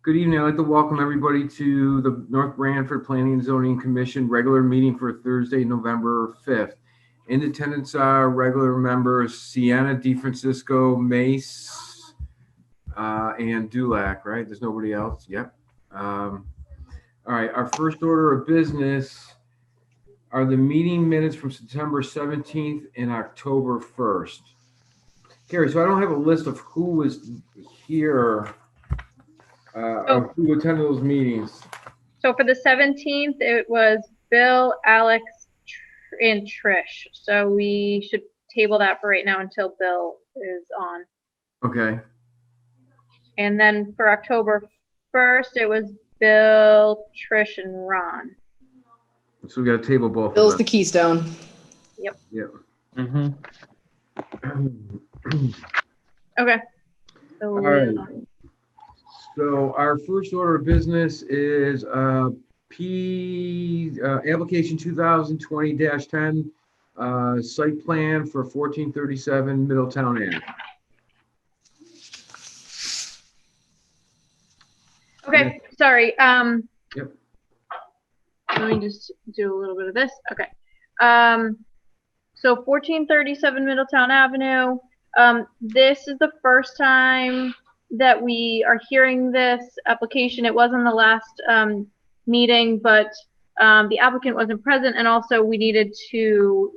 Good evening. I'd like to welcome everybody to the North Branford Planning and Zoning Commission regular meeting for Thursday, November 5th. In attendance are regular members Sienna, DeFrancisco, Mace, and Dulac, right? There's nobody else. Yep. All right. Our first order of business are the meeting minutes from September 17th and October 1st. Carrie, so I don't have a list of who was here. Who attended those meetings? So for the 17th, it was Bill, Alex, and Trish. So we should table that for right now until Bill is on. Okay. And then for October 1st, it was Bill, Trish, and Ron. So we got to table both. Bill's the keystone. Yep. Yep. Okay. So All right. So our first order of business is application 2020-10 site plan for 1437 Middletown Avenue. Okay, sorry. Yep. Let me just do a little bit of this. Okay. So 1437 Middletown Avenue. This is the first time that we are hearing this application. It was on the last meeting, but the applicant wasn't present, and also we needed to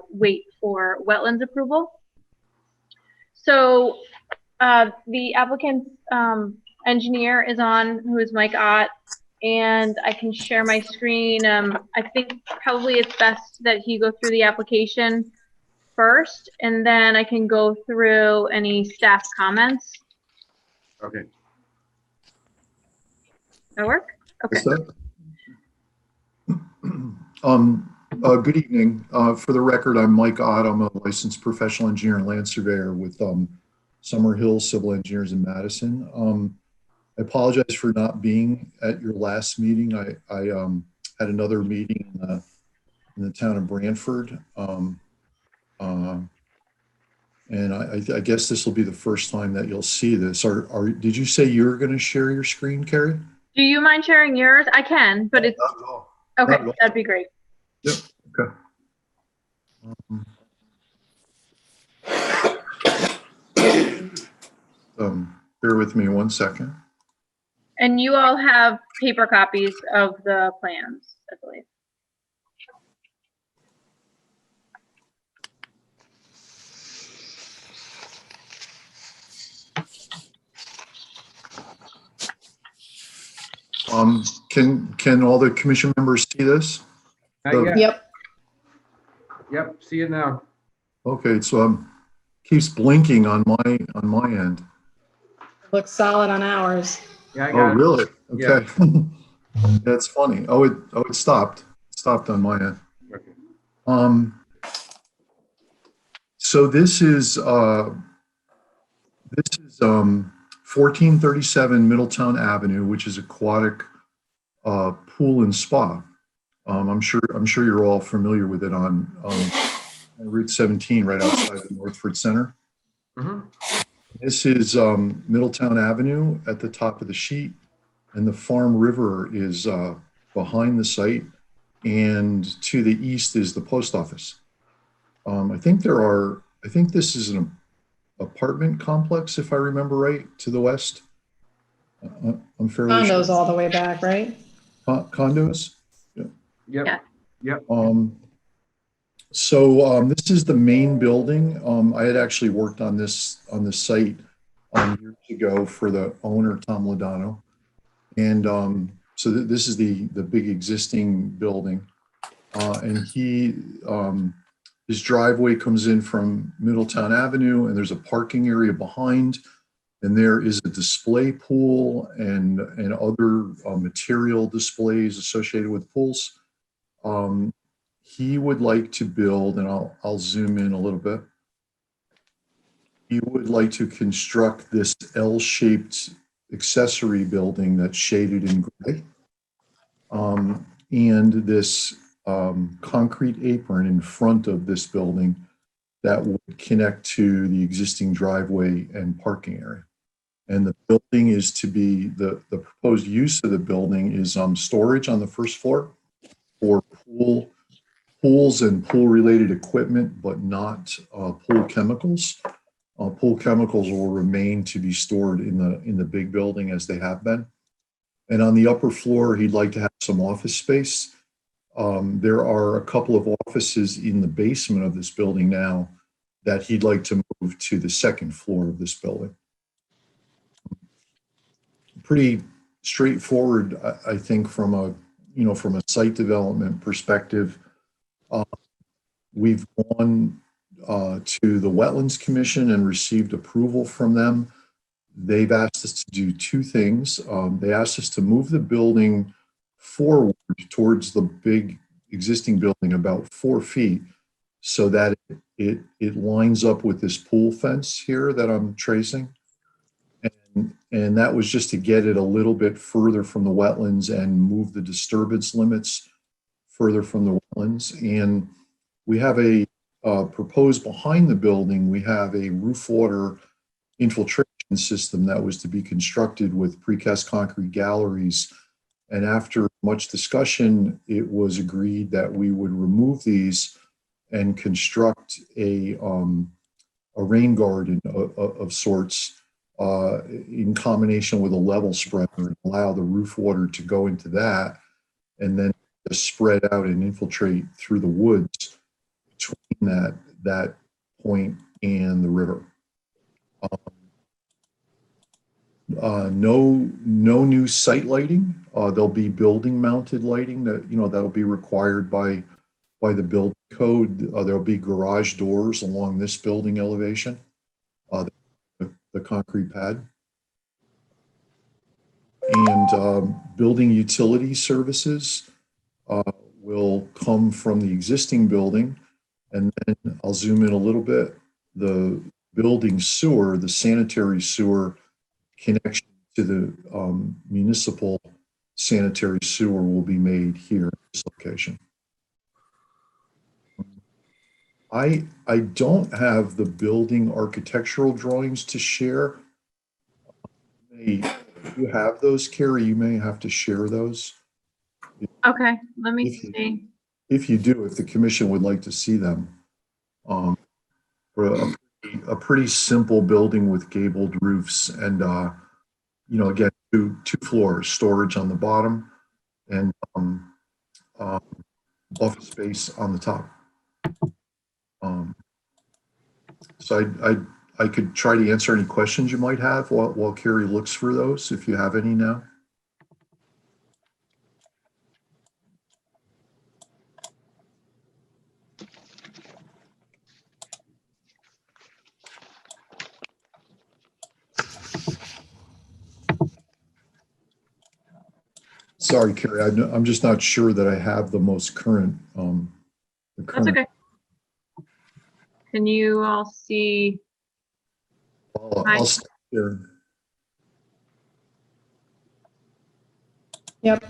wait for wetlands approval. So the applicant's engineer is on, who is Mike Ott, and I can share my screen. I think probably it's best that he go through the application first, and then I can go through any staff comments. Okay. That work? Okay. Good evening. For the record, I'm Mike Ott. I'm a licensed professional engineer and land surveyor with Summer Hill Civil Engineers in Madison. I apologize for not being at your last meeting. I had another meeting in the town of Branford. And I guess this will be the first time that you'll see this. Did you say you were going to share your screen, Carrie? Do you mind sharing yours? I can, but it's Not at all. okay. Not at all. That'd be great. Yep. Okay. Bear with me 1 second. And you all have paper copies of the plans, I believe. Can all the commission members see this? Yep. Yep. See it now. Okay, so keeps blinking on my end. Looks solid on ours. Yeah, I Oh, got it. really? Okay. That's funny. Oh, it stopped. It stopped on my end. Okay. So this is 1437 Middletown Avenue, which is aquatic pool and spa. I'm sure you're all familiar with it on Route 17, right outside of Northford Center. Mm-hmm. This is Middletown Avenue at the top of the sheet, and the Farm River is behind the site, and to the east is the post office. I think this is an apartment complex, if I remember right, to the west. I'm fairly Condos sure. all the way back, right? Condos? Yep. Yeah. Yep. So this is the main building. I had actually worked on this site years ago for the owner, Tom Lodano. And so this is the big existing building. And his driveway comes in from Middletown Avenue, and there's a parking area behind, and there is a display pool and other material displays associated with pools. He would like to build, and I'll zoom in a little bit. He would like to construct this L-shaped accessory building that's shaded in gray, and this concrete apron in front of this building that would connect to the existing driveway and parking area. And the building is to be, the proposed use of the building is storage on the first floor for pools and pool-related equipment, but not pool chemicals. Pool chemicals will remain to be stored in the big building as they have been. And on the upper floor, he'd like to have some office space. There are a couple of offices in the basement of this building now that he'd like to move to the second floor of this building. Pretty straightforward, I think, from a site development perspective. We've gone to the Wetlands Commission and received approval from them. They've asked us to do two things. They asked us to move the building forward towards the big existing building about 4 feet so that it lines up with this pool fence here that I'm tracing. And that was just to get it a little bit further from the wetlands and move the disturbance limits further from the wetlands. And we have a proposed behind the building, we have a roof water infiltration system that was to be constructed with precast concrete galleries. And after much discussion, it was agreed that we would remove these and construct a rain garden of sorts in combination with a level spreader and allow the roof water to go into that and then just spread out and infiltrate through the woods between that point and the river. No new site lighting. There'll be building mounted lighting that'll be required by the building code. There'll be garage doors along this building elevation, the concrete pad. And building utility services will come from the existing building. And then I'll zoom in a little bit. The building sewer, the sanitary sewer connection to the municipal sanitary sewer will be made here at this location. I don't have the building architectural drawings to share. If you have those, Carrie, you may have to share those. Okay, let me see. If you do, if the commission would like to see them. For a pretty simple building with gabled roofs and, again, two floors, storage on the bottom and office space on the top. So I could try to answer any questions you might have while Carrie looks for those, if you have any now. Sorry, Carrie, I'm just not sure that I have the most current. That's okay. Can you all see? I'll stop there. Yep.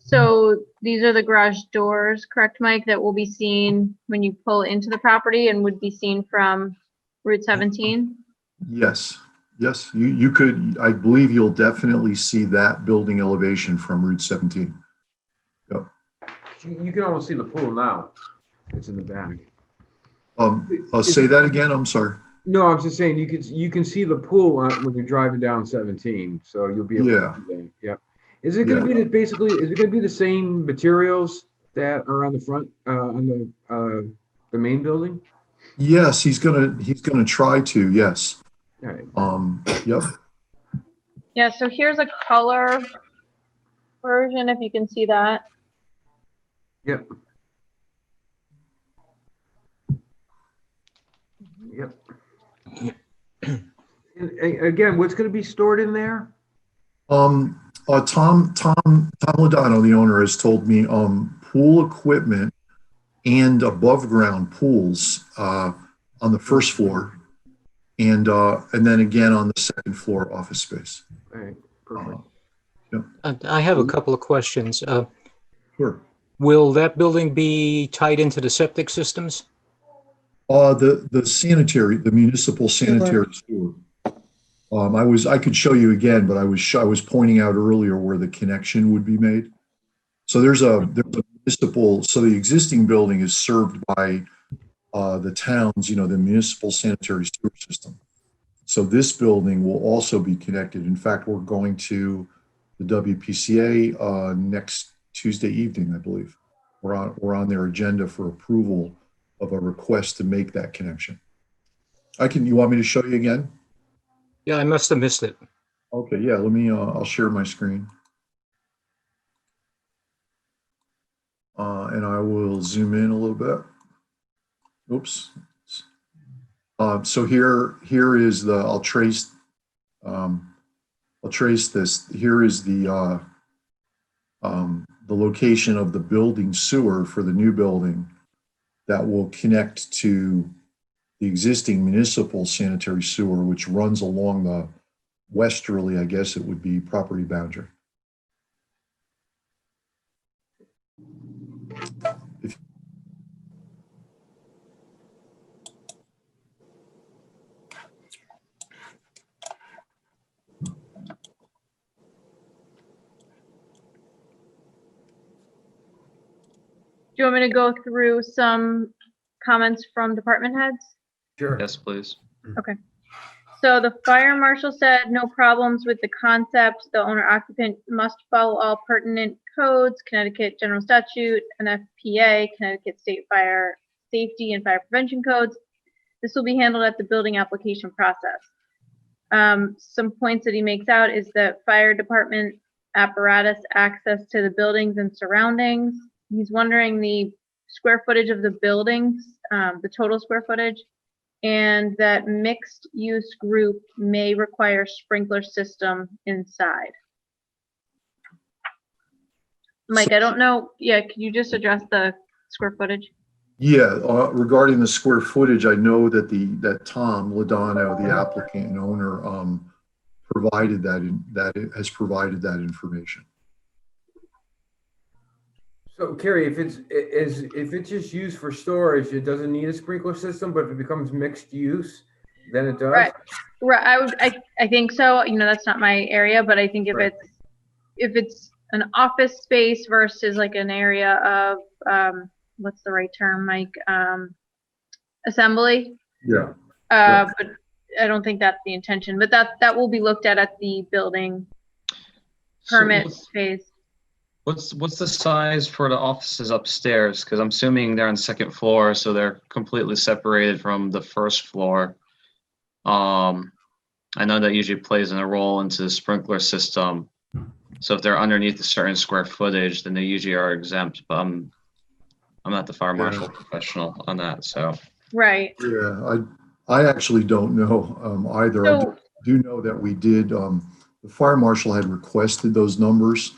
So these are the garage doors, correct, Mike, that will be seen when you pull into the property and would be seen from Route 17? Yes. Yes, you could, I believe you'll definitely see that building elevation from Route 17. Yep. You can almost see the pool now. It's in the back. I'll say that again. I'm sorry. No, I'm just saying you can see the pool when you're driving down 17, so you'll be able to see that. Yep. Is it going to be basically? Is it going to be the same materials that are on the front on the main building? Yes, he's gonna try to. Yes. All right. Yep. Yeah, so here's a color version, if you can see that. Yep. Yep. And again, what's going to be stored in there? Tom Lodano, the owner, has told me pool equipment and above ground pools on the first floor. And then again on the second floor, office space. All right, perfect. I have a couple of questions. Sure. Will that building be tied into the septic systems? The sanitary, the municipal sanitary sewer. I could show you again, but I was pointing out earlier where the connection would be made. So there's a municipal, so the existing building is served by the towns, the municipal sanitary sewer system. So this building will also be connected. In fact, we're going to the WPCA next Tuesday evening, I believe. We're on their agenda for approval of a request to make that connection. You want me to show you again? Yeah, I must have missed it. Okay, yeah, let me, I'll share my screen. And I will zoom in a little bit. Oops. So here is I'll trace this. Here is the location of the building sewer for the new building that will connect to the existing municipal sanitary sewer, which runs along the westerly, I guess it would be, property boundary. Do you want me to go through some comments from department heads? Sure. Yes, please. So the fire marshal said no problems with the concept. The owner occupant must follow all pertinent codes, Connecticut General Statute, NFPA, Connecticut State Fire Safety and Fire Prevention Codes. This will be handled at the building application process. Some points that he makes out is that fire department apparatus access to the buildings and surroundings. He's wondering the square footage of the buildings, the total square footage, and that mixed use group may require sprinkler system inside. Mike, I don't know. Yeah, can you just address the square footage? Yeah, regarding the square footage, I know that that Tom Lodano, the applicant and owner, provided has provided that information. So Carrie, if it's just used for storage, it doesn't need a sprinkler system, but if it becomes mixed use, then it does? Right. I think so. That's not my area, but I think if Right. it's an office space versus like an area of what's the right term, Mike? Assembly. Yeah. But I don't think that's the intention. But that will be looked at the building permit phase. What's the size for the offices upstairs? Because I'm assuming they're on the second floor, so they're completely separated from the first floor. I know that usually plays a role into the sprinkler system. So if they're underneath a certain square footage, then they usually are exempt. But I'm not the fire marshal professional on that, so. Right. Yeah, I actually don't know either. I do know that we did. The fire marshal had requested those numbers.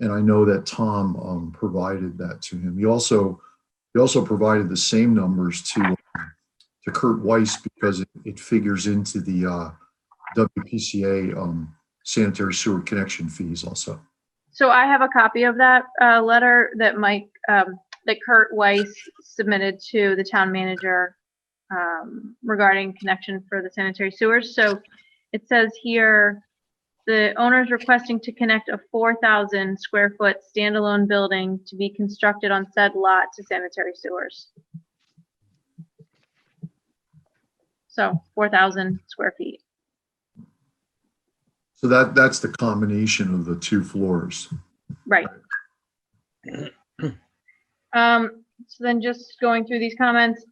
And I know that Tom provided that to him. He also provided the same numbers to Kurt Weiss because it figures into the WPCA sanitary sewer connection fees also. So I have a copy of that letter that that Kurt Weiss submitted to the town manager regarding connection for the sanitary sewers. So it says here, the owner is requesting to connect a 4,000 square foot standalone building to be constructed on said lot to sanitary sewers. So 4,000 square feet. So that's the combination of the two floors. Right. So then just going through these comments,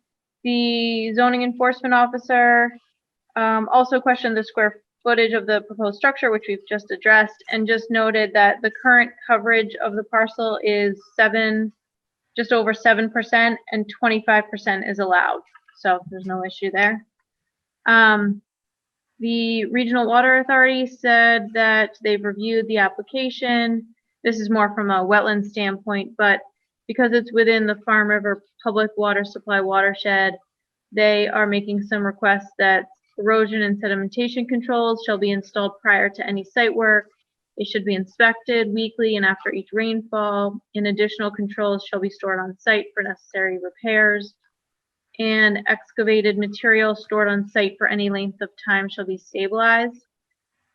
the zoning enforcement officer also questioned the square footage of the proposed structure, which we've just addressed, and just noted that the current coverage of the parcel is just over 7%, and 25% is allowed. So there's no issue there. The Regional Water Authority said that they've reviewed the application. This is more from a wetland standpoint, but because it's within the Farm River Public Water Supply watershed, they are making some requests that erosion and sedimentation controls shall be installed prior to any site work. They should be inspected weekly and after each rainfall. And additional controls shall be stored on site for necessary repairs. and excavated material stored on site for any length of time shall be stabilized.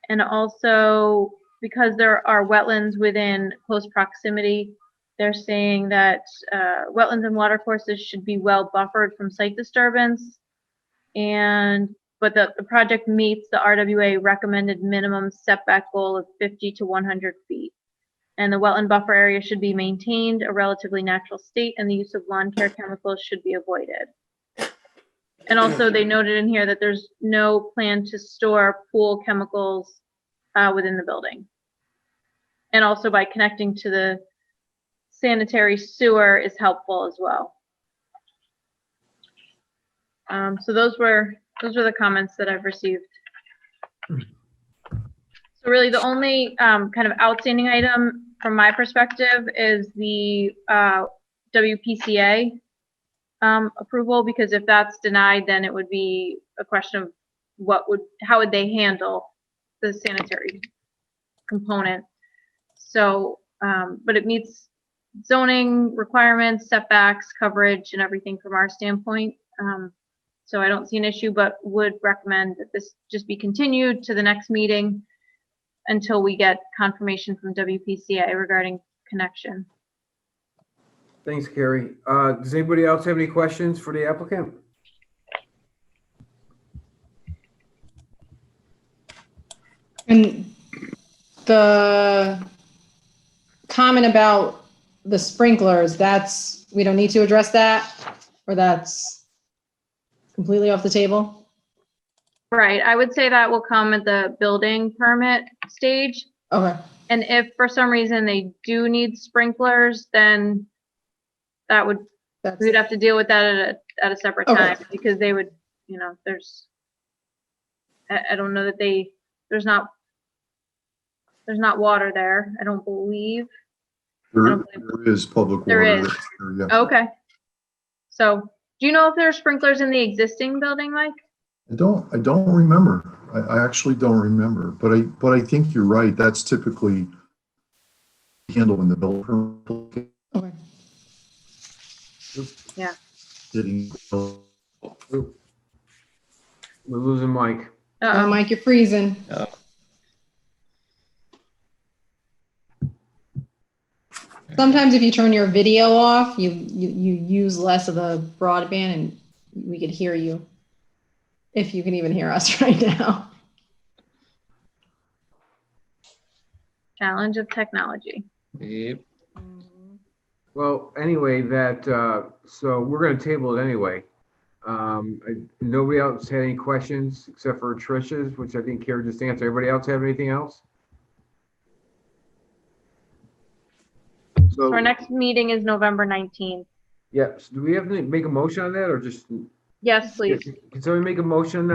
And also, because there are wetlands within close proximity, they're saying that wetlands and watercourses should be well buffered from site disturbance. But the project meets the RWA recommended minimum setback goal of 50 to 100 feet. And the wetland buffer area should be maintained a relatively natural state, and the use of lawn care chemicals should be avoided. And also, they noted in here that there's no plan to store pool chemicals within the building. And also, by connecting to the sanitary sewer is helpful as well. So those were the comments that I've received. So really, the only kind of outstanding item from my perspective is the WPCA approval, because if that's denied, then it would be a question of how would they handle the sanitary component. So, but it meets zoning requirements, setbacks, coverage, and everything from our standpoint. So I don't see an issue, but would recommend that this just be continued to the next meeting until we get confirmation from WPCA regarding connection. Thanks, Carrie. Does anybody else have any questions for the applicant? And the comment about the sprinklers, we don't need to address that, or that's completely off the table? Right, I would say that will come at the building permit stage. Okay, And if for some reason they do need sprinklers, then we'd have to deal with that at a separate Okay. time, because they would, I don't know that there's not water there, I don't believe. There is public water. There is. Yeah. Okay. So, do you know if there are sprinklers in the existing building, Mike? I don't remember. I actually don't remember, but I think you're right. That's typically handled in the building. okay. Yeah. We're losing Mike. Uh-oh. Mike, you're freezing. Sometimes if you turn your video off, you use less of the broadband, and we could hear you. If you can even hear us right now. Challenge of technology. Yep. Well, anyway, so we're going to table it anyway. Nobody else had any questions except for Trish's, which I think Kara just answered. Everybody else have anything else? So Our next meeting is November 19th. yeah, so do we have to make a motion on that, or just? Yes, please. Can somebody make a motion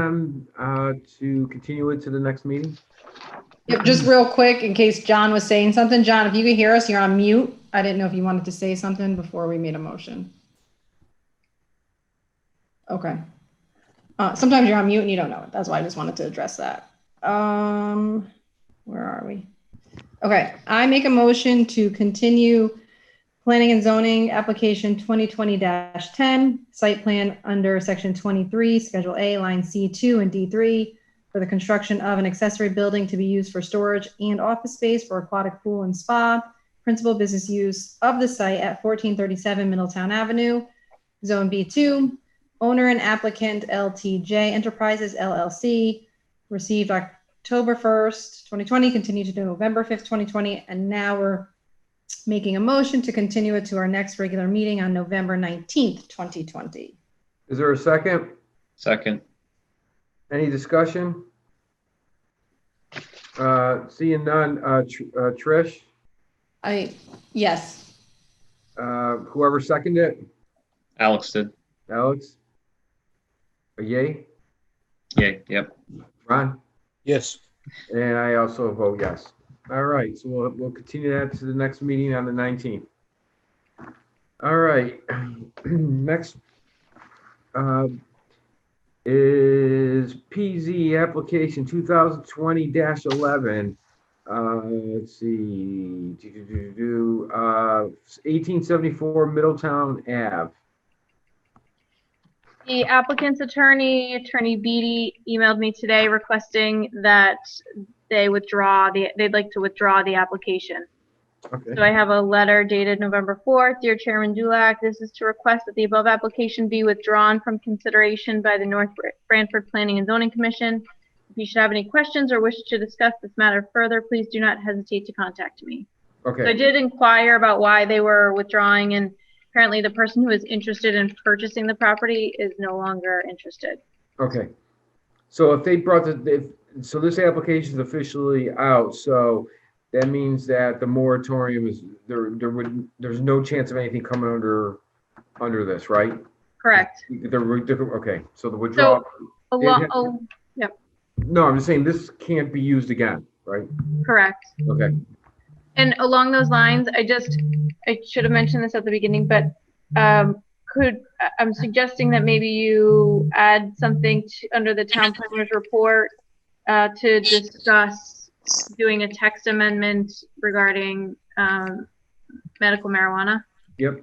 on to continue it to the next meeting? Yep, just real quick, in case John was saying something. John, if you can hear us, you're on mute. I didn't know if you wanted to say something before we made a motion. Okay. Sometimes you're on mute and you don't know it. That's why I just wanted to address that. Where are we? Okay, I make a motion to continue planning and zoning application 2020-10, site plan under section 23, schedule A, line C2 and D3 for the construction of an accessory building to be used for storage and office space for aquatic pool and spa, principal business use of the site at 1437 Middletown Avenue, zone B2, owner and applicant LTJ Enterprises LLC, received October 1st, 2020, continued to November 5th, 2020, and now we're making a motion to continue it to our next regular meeting on November 19th, 2020. Is there a second? Second. Any discussion? Seeing none, Trish, Yes. whoever seconded it, Alex did. Alex? A yay? Yay. Yep. Ron? Yes. And I also vote yes. All right, so we'll continue that to the next meeting on the 19th. All right, next is PZ application 2020-11. Let's see, 1874 Middletown Ave. The applicant's attorney, Attorney Beatty, emailed me today requesting that they'd like to withdraw the application. Okay. So I have a letter dated November 4th. Dear Chairman Dulac, this is to request that the above application be withdrawn from consideration by the North Branford Planning and Zoning Commission. If you should have any questions or wish to discuss this matter further, please do not hesitate to contact me. So I Okay. did inquire about why they were withdrawing, and apparently the person who is interested in purchasing the property is no longer interested. Okay. So if they brought so this application is officially out, so that means that the moratorium is, there's no chance of anything coming under this, right? Correct. Okay, so the withdrawal. No, I'm just saying this can't be used again, right? Correct. Okay. And along those lines, I should have mentioned this at the beginning, but I'm suggesting that maybe you add something under the town planner's report to discuss doing a text amendment regarding medical marijuana. Yep.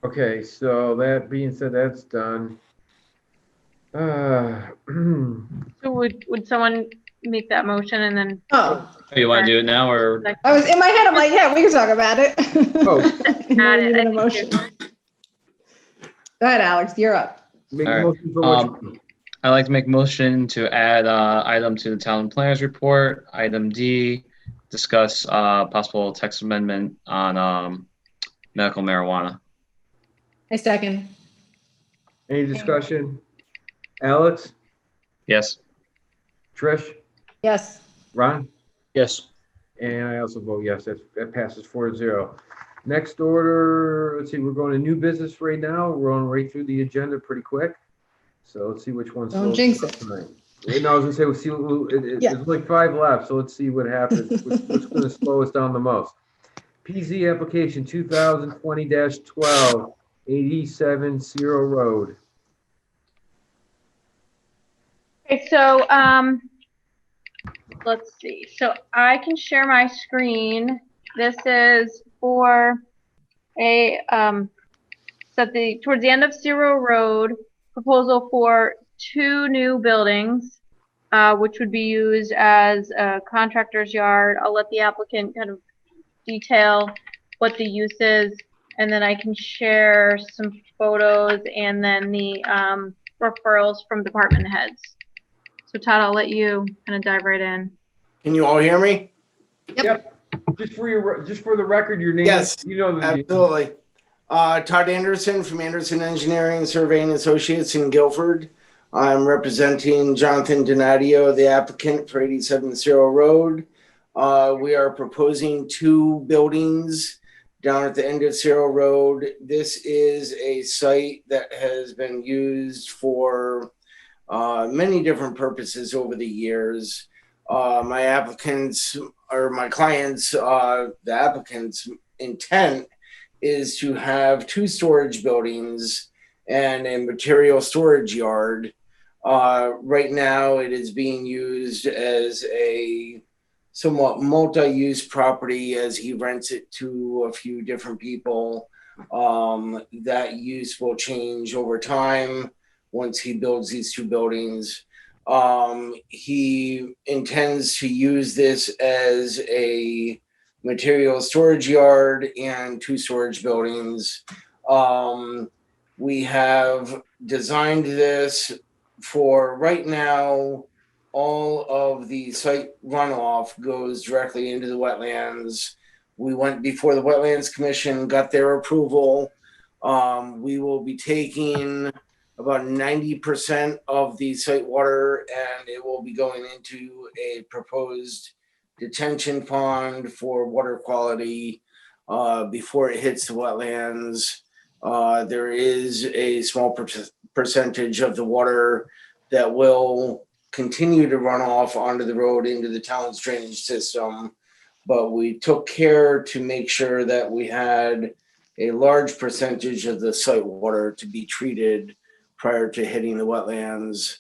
Okay, so that being said, that's done. So would someone make that motion and then? Oh, You want to do it now or? I was in my head. I'm like, yeah, we can talk about it. Oh. And then Add we it. need a motion. Go ahead, Alex. You're up. Make All a right. motion for what I'd like to make a motion to add item to the town planners report. Item D, discuss possible text amendment on medical marijuana. I second. Any discussion? Alex, Yes. Trish, Yes. Ron? Yes. And I also vote yes. That passes 4-0. Next order, let's see, we're going to new business right now. We're going right through the agenda pretty quick. So let's see which one's. Don't jinx it. tonight. No, I was gonna say, we'll see, Yeah. there's like 5 left, so let's see what happens. What's gonna slow us down the most? PZ application 2020-12, 87 Ciro Road. Okay, so let's see. So I can share my screen. This is for a towards the end of Ciro Road, proposal for 2 new buildings, which would be used as a contractor's yard. I'll let the applicant kind of detail what the use is, and then I can share some photos and then the referrals from department heads. So Todd, I'll let you kind of dive right in. Can you all hear me? Yep. Just for the record, your name. Yes, You know the. Absolutely. Todd Anderson from Anderson Engineering Surveying Associates in Guilford. I'm representing Jonathan Donadio, the applicant for 87 Ciro Road. We are proposing 2 buildings down at the end of Ciro Road. This is a site that has been used for many different purposes over the years. My applicants or my clients, the applicant's intent is to have 2 storage buildings and a material storage yard. Right now it is being used as a somewhat multi-use property as he rents it to a few different people. That use will change over time once he builds these 2 buildings. He intends to use this as a material storage yard and 2 storage buildings. We have designed this for right now. All of the site runoff goes directly into the wetlands. We went before the Wetlands Commission, got their approval. We will be taking about 90% of the site water and it will be going into a proposed detention pond for water quality before it hits the wetlands. There is a small percentage of the water that will continue to run off onto the road into the town's drainage system, but we took care to make sure that we had a large percentage of the site water to be treated prior to hitting the wetlands.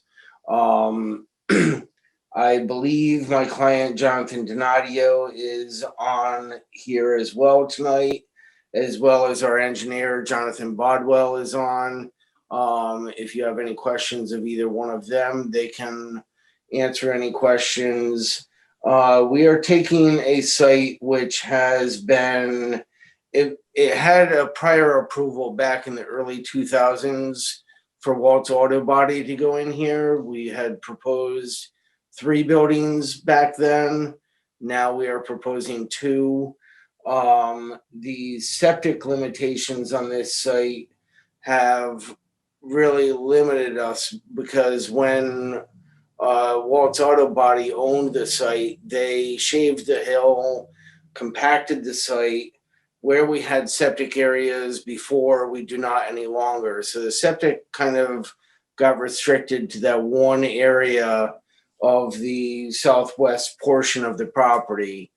I believe my client Jonathan Donadio is on here as well tonight, as well as our engineer Jonathan Bodwell is on. If you have any questions of either one of them, they can answer any questions. We are taking a site which has been, it had a prior approval back in the early 2000s for Waltz Auto Body to go in here. We had proposed 3 buildings back then. Now we are proposing 2. The septic limitations on this site have really limited us because when Waltz Auto Body owned the site, they shaved the hill, compacted the site. Where we had septic areas before, we do not any longer. So the septic kind of got restricted to that one area of the southwest portion of the property.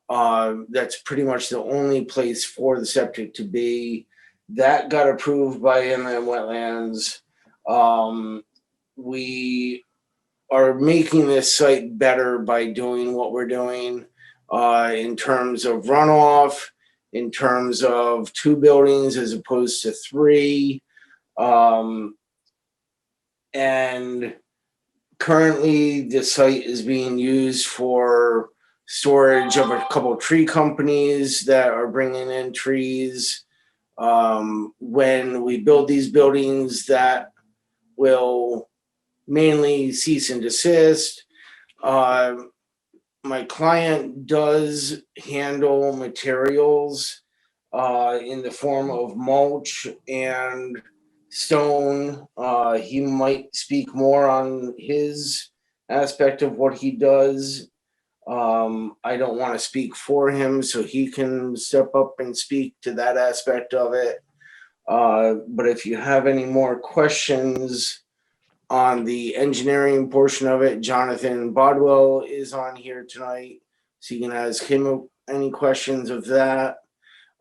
That's pretty much the only place for the septic to be. That got approved by inland wetlands. We are making this site better by doing what we're doing in terms of runoff, in terms of 2 buildings as opposed to 3. And currently the site is being used for storage of a couple of tree companies that are bringing in trees. When we build these buildings, that will mainly cease and desist. My client does handle materials in the form of mulch and stone. He might speak more on his aspect of what he does. I don't want to speak for him, so he can step up and speak to that aspect of it. But if you have any more questions on the engineering portion of it, Jonathan Bodwell is on here tonight, so you can ask him any questions of that.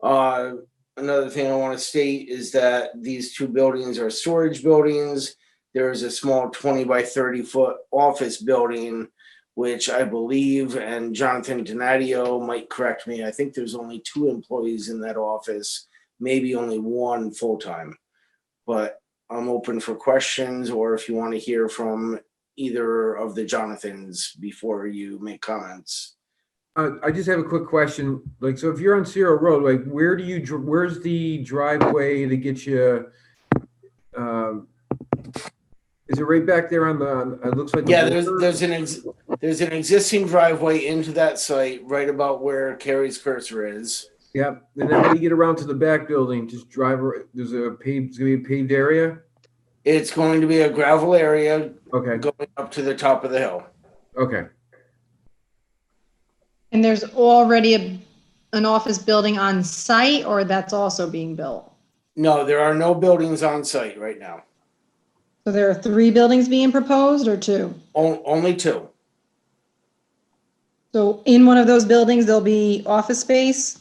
Another thing I want to state is that these 2 buildings are storage buildings. There is a small 20 by 30 foot office building, which I believe, and Jonathan Donadio might correct me, I think there's only 2 employees in that office, maybe only 1 full-time. But I'm open for questions, or if you want to hear from either of the Jonathans before you make comments. I just have a quick question. Like, so if you're on Cyril Road, like, where's the driveway to get you? Is it right back there on the? It looks like. Yeah, there's an existing driveway into that site right about where Carrie's cursor is. Yep. And then when you get around to the back building, just drive. There's a paved. It's gonna be a paved area. It's going to be a gravel area. Okay. Going up to the top of the hill. Okay. And there's already an office building on site, or that's also being built? No, there are no buildings on site right now. So there are 3 buildings being proposed, or 2? Only 2. So in one of those buildings, there'll be office space?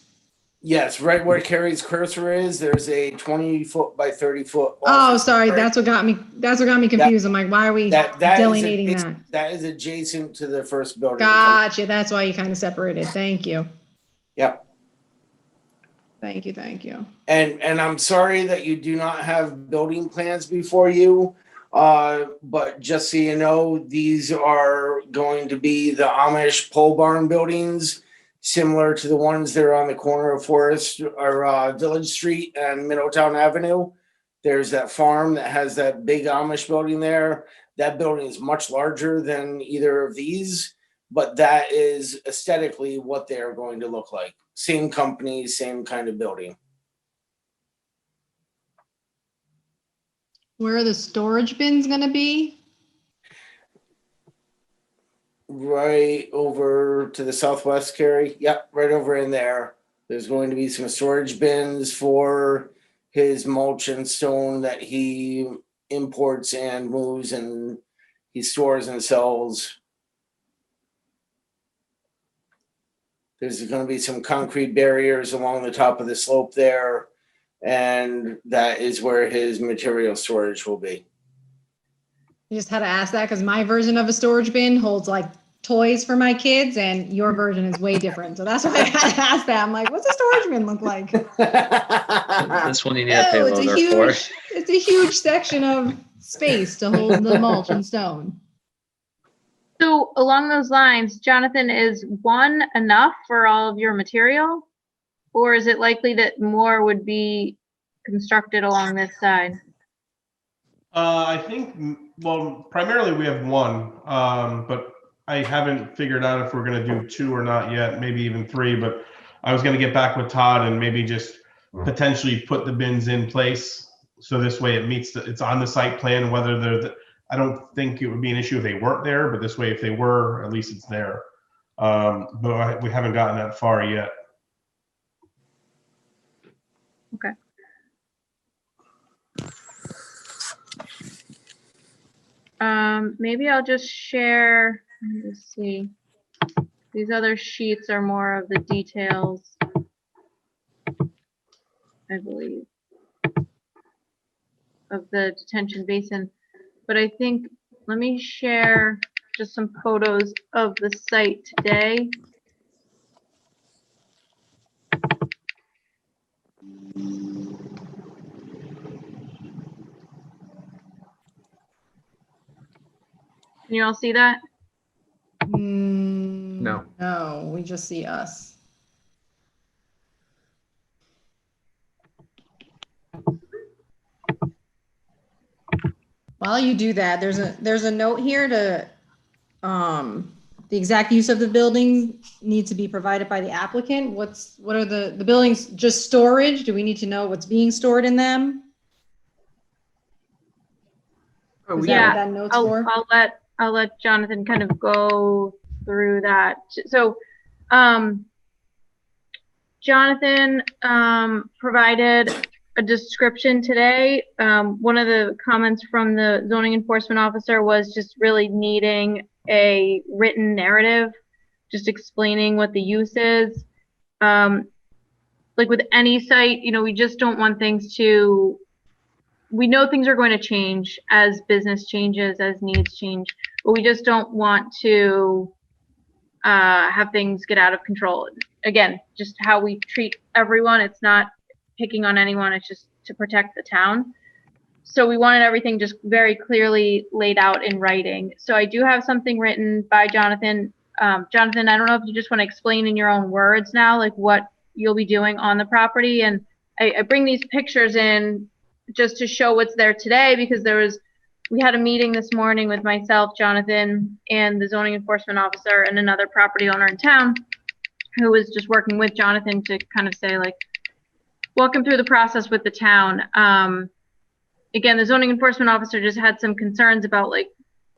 Yes, right where Carrie's cursor is, there's a 20 foot by 30 foot. Oh, sorry, that's what got me confused. I'm like, why are we delineating that? That is adjacent to the first building. Gotcha, that's why you kind of separated. Thank you. Yep. Thank you. And I'm sorry that you do not have building plans before you, but just so you know, these are going to be the Amish pole barn buildings, similar to the ones that are on the corner of Forest or Village Street and Middletown Avenue. There's that farm that has that big Amish building there. That building is much larger than either of these, but that is aesthetically what they're going to look like. Same company, same kind of building. Where are the storage bins gonna be? Right over to the southwest, Carrie. Yep, right over in there. There's going to be some storage bins for his mulch and stone that he imports and moves and he stores and sells. There's going to be some concrete barriers along the top of the slope there. and that is where his material storage will be. I just had to ask that because my version of a storage bin holds like toys for my kids, and your version is way different. So that's why I had to ask that. I'm like, what's a storage bin look like? This one you need a Oh, payloader for. it's a huge section of space to hold the mulch and stone. So along those lines, Jonathan, is one enough for all of your material? Or is it likely that more would be constructed along this side? I think, well, primarily we have one, but I haven't figured out if we're going to do two or not yet, maybe even three, but I was going to get back with Todd and maybe just potentially put the bins in place. So this way it meets, it's on the site plan, whether they're, I don't think it would be an issue if they weren't there, but this way, if they were, at least it's there. But we haven't gotten that far yet. Okay. Maybe I'll just share, let's see. These other sheets are more of the details, I believe, of the detention basin. But I think, let me share just some photos of the site today. Can you all see that? No. No, we just see us. While you do that, there's a note here to the exact use of the building needs to be provided by the applicant. What are the buildings, just storage? Do we need to know what's being stored in them? Is that what that note's for? I'll let Jonathan kind of go through that. So, Jonathan provided a description today. One of the comments from the zoning enforcement officer was just really needing a written narrative, just explaining what the use is. Like with any site, you know, we just don't want things to, we know things are going to change as business changes, as needs change, but we just don't want to have things get out of control. Again, just how we treat everyone. It's not picking on anyone. It's just to protect the town. So we wanted everything just very clearly laid out in writing. So I do have something written by Jonathan. Jonathan, I don't know if you just want to explain in your own words now, like what you'll be doing on the property. And I bring these pictures in just to show what's there today, because we had a meeting this morning with myself, Jonathan, and the zoning enforcement officer and another property owner in town who was just working with Jonathan to kind of say, like, walk him through the process with the town. Again, the zoning enforcement officer just had some concerns about, like,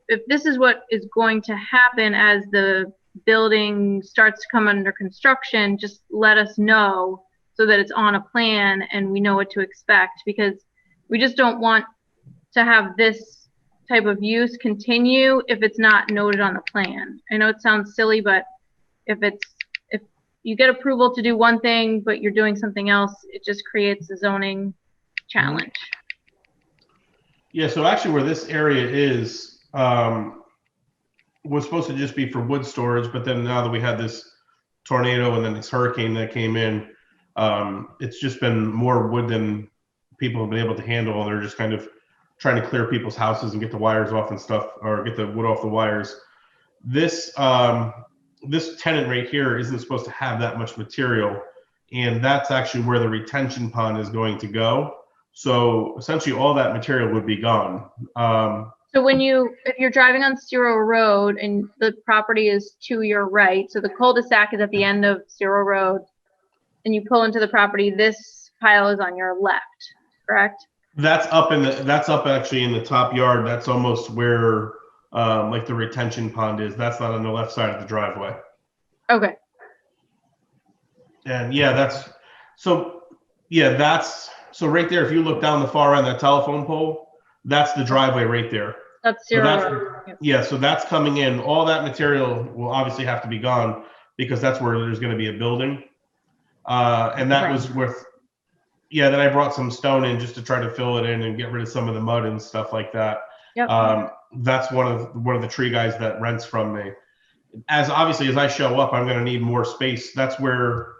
if this is what is going to happen as the building starts to come under construction, just let us know so that it's on a plan and we know what to expect, because we just don't want to have this type of use continue if it's not noted on the plan. I know it sounds silly, but if you get approval to do one thing, but you're doing something else, it just creates a zoning challenge. Yeah, so actually where this area is, was supposed to just be for wood storage, but then now that we had this tornado and then this hurricane that came in, it's just been more wood than people have been able to handle, and they're just kind of trying to clear people's houses and get the wires off and stuff, or get the wood off the wires. This this tenant right here isn't supposed to have that much material, and that's actually where the retention pond is going to go. So essentially all that material would be gone. So if you're driving on Ciro Road and the property is to your right, so the cul-de-sac is at the end of Ciro Road, and you pull into the property, this pile is on your left, correct? That's up actually in the top yard. That's almost where like the retention pond is. That's not on the left side of the driveway. Okay. And so right there, if you look down the far end, that telephone pole, that's the driveway right there. That's Ciro Road. Yeah, so that's coming in. All that material will obviously have to be gone because that's where there's going to be a building. And that was with, yeah, then I brought some stone in just to try to fill it in and get rid of some of the mud and stuff like that. Yep. That's one of the tree guys that rents from me. As obviously as I show up, I'm going to need more space. That's where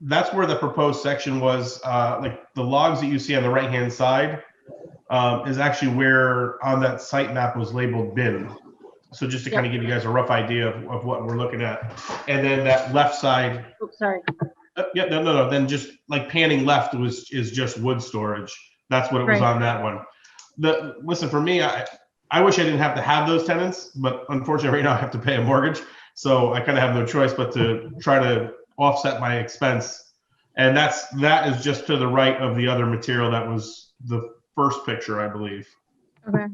the proposed section was. Like the logs that you see on the right hand side is actually where on that site map was labeled bin. So just to kind of give you guys a rough idea of what we're looking at. And then that left side. Oops, sorry. Yeah, no. Then just like panning left is just wood storage. That's what it was Right. on that one. Listen, for me, I wish I didn't have to have those tenants, but unfortunately right now I have to pay a mortgage. So I kind of have no choice but to try to offset my expense. And that is just to the right of the other material that was the first picture, I believe. Okay.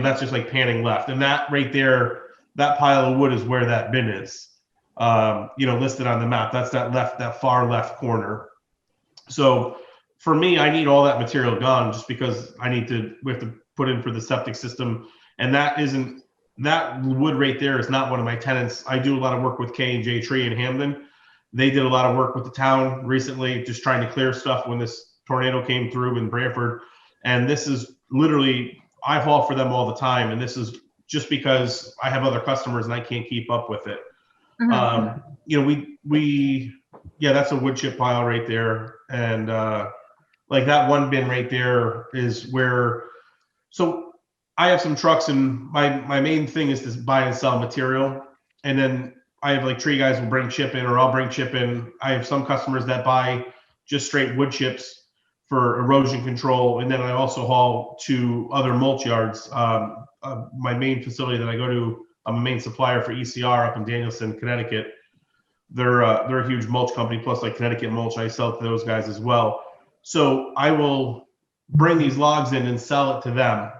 That's just like panning left. And that right there, that pile of wood is where that bin is. Listed on the map. That's that far left corner. So for me, I need all that material gone just because we have to put in for the septic system. And that wood right there is not one of my tenants. I do a lot of work with K&J Tree in Hamden. They did a lot of work with the town recently, just trying to clear stuff when this tornado came through in Branford. And this is literally, I haul for them all the time. And this is just because I have other customers and I can't keep up with it. Mhm. That's a wood chip pile right there. And like that one bin right there is where, so I have some trucks and my main thing is to buy and sell material. And then I have like tree guys will bring chip in, or I'll bring chip in. I have some customers that buy just straight wood chips for erosion control. And then I also haul to other mulch yards. My main facility that I go to, I'm a main supplier for ECR up in Danielson, Connecticut. They're a huge mulch company, plus like Connecticut Mulch. I sell to those guys as well. So I will bring these logs in and sell it to them,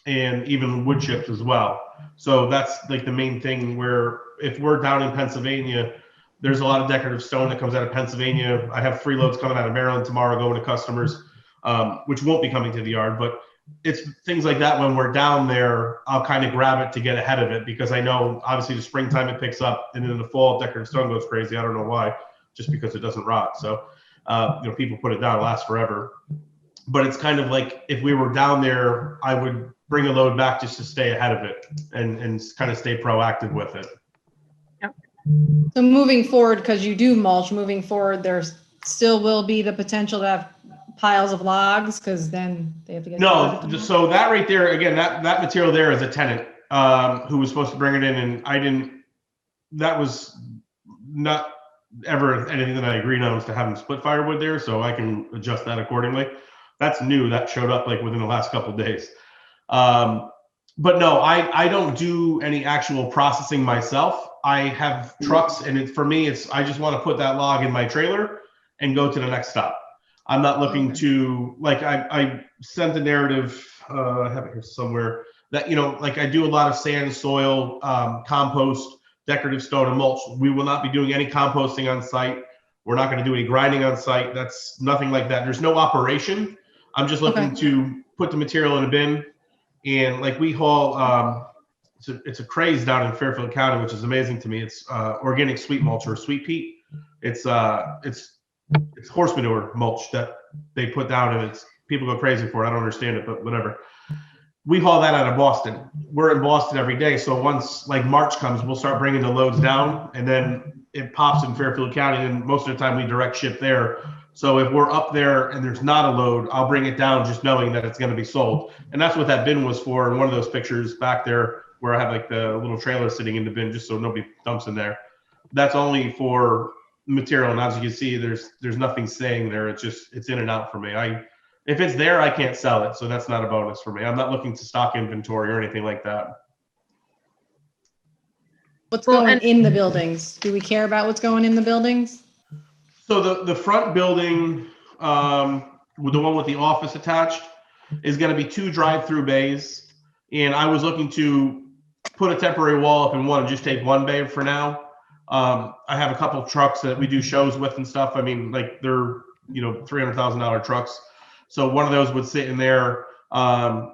and even wood chips as well. So that's like the main thing, where if we're down in Pennsylvania, there's a lot of decorative stone that comes out of Pennsylvania. I have free loads coming out of Maryland tomorrow going to customers, which won't be coming to the yard, but it's things like that. When we're down there, I'll kind of grab it to get ahead of it, because I know obviously the springtime it picks up, and then in the fall decorative stone goes crazy. I don't know why, just because it doesn't rot. So people put it down, it lasts forever. But it's kind of like if we were down there, I would bring a load back just to stay ahead of it and kind of stay proactive with it. So moving forward, because you do mulch, moving forward, there still will be the potential to have piles of logs, because then they have to get. No, so that right there, again, that material there is a tenant who was supposed to bring it in, and that was not ever anything that I agreed on, was to have them split firewood there, so I can adjust that accordingly. That's new. That showed up like within the last couple of days. But no, I don't do any actual processing myself. I have trucks, and for me, I just want to put that log in my trailer and go to the next stop. I'm not looking to, like, I sent a narrative, I have it here somewhere, that, like I do a lot of sand, soil, compost, decorative stone, and mulch. We will not be doing any composting on site. We're not going to do any grinding on site. That's nothing like that. There's no operation. I'm just looking to put the material in a bin. And like we haul, it's a craze down in Fairfield County, which is amazing to me. It's organic sweet mulch, or sweet peat. It's horse manure mulch that they put down, and people go crazy for it. I don't understand it, but whatever. We haul that out of Boston. We're in Boston every day. So once like March comes, we'll start bringing the loads down, and then it pops in Fairfield County. And most of the time we direct ship there. So if we're up there and there's not a load, I'll bring it down just knowing that it's going to be sold. And that's what that bin was for. In one of those pictures back there where I have like the little trailer sitting in the bin, just so nobody dumps in there. That's only for material. And as you can see, there's nothing staying there. It's in and out for me. If it's there, I can't sell it. So that's not a bonus for me. I'm not looking to stock inventory or anything like that. What's going in the buildings? Do we care about what's going in the buildings? So the front building, with the one with the office attached, is going to be 2 drive-through bays. And I was looking to put a temporary wall up in one and just take one bay for now. I have a couple of trucks that we do shows with and stuff. I mean, like they're, $300,000 trucks. So one of those would sit in there. I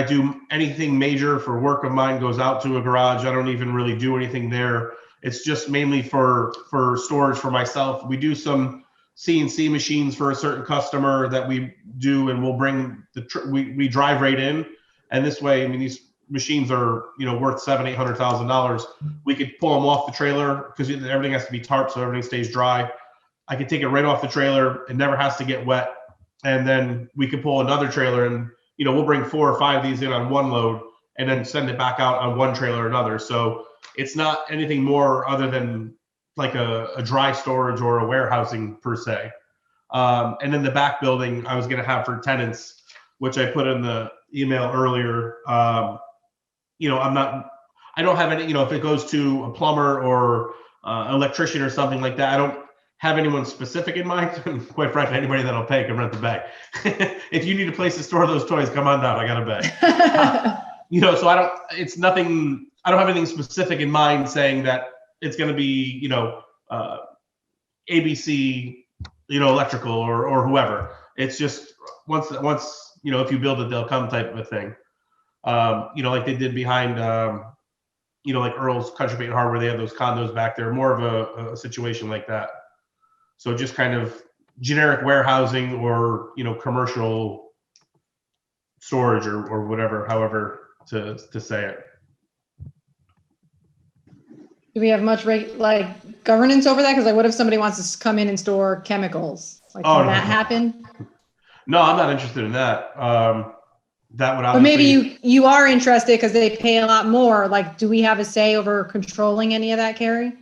do anything major for work of mine goes out to a garage. I don't even really do anything there. It's just mainly for storage for myself. We do some CNC machines for a certain customer that we do, and we'll bring we drive right in, and this way, I mean, these machines are worth $700,000-800,000. We could pull them off the trailer because everything has to be tarped, so everything stays dry. I could take it right off the trailer; it never has to get wet, and then we could pull another trailer, and we'll bring 4 or 5 of these in on one load, and then send it back out on one trailer or another. So it's not anything more other than like a dry storage or a warehousing per se. And then the back building I was going to have for tenants, which I put in the email earlier. I don't have any, if it goes to a plumber or electrician or something like that, I don't have anyone specific in mind. Quite frankly, anybody that'll pay can rent the bay. If you need a place to store those toys, come on down. I got a bay. So I don't have anything specific in mind saying that it's going to be, ABC, electrical or whoever. It's just once, if you build it, they'll come type of a thing. Like they did behind, like Earl's Country Paint Hardware, they have those condos back there, more of a situation like that. So just kind of generic warehousing or, commercial storage or whatever, however to say it. Do we have much governance over that? Because what if somebody wants to come in and store chemicals? Can that happen? No, I'm not interested in that. That would obviously. But maybe you are interested because they pay a lot more. Do we have a say over controlling any of that, Carrie?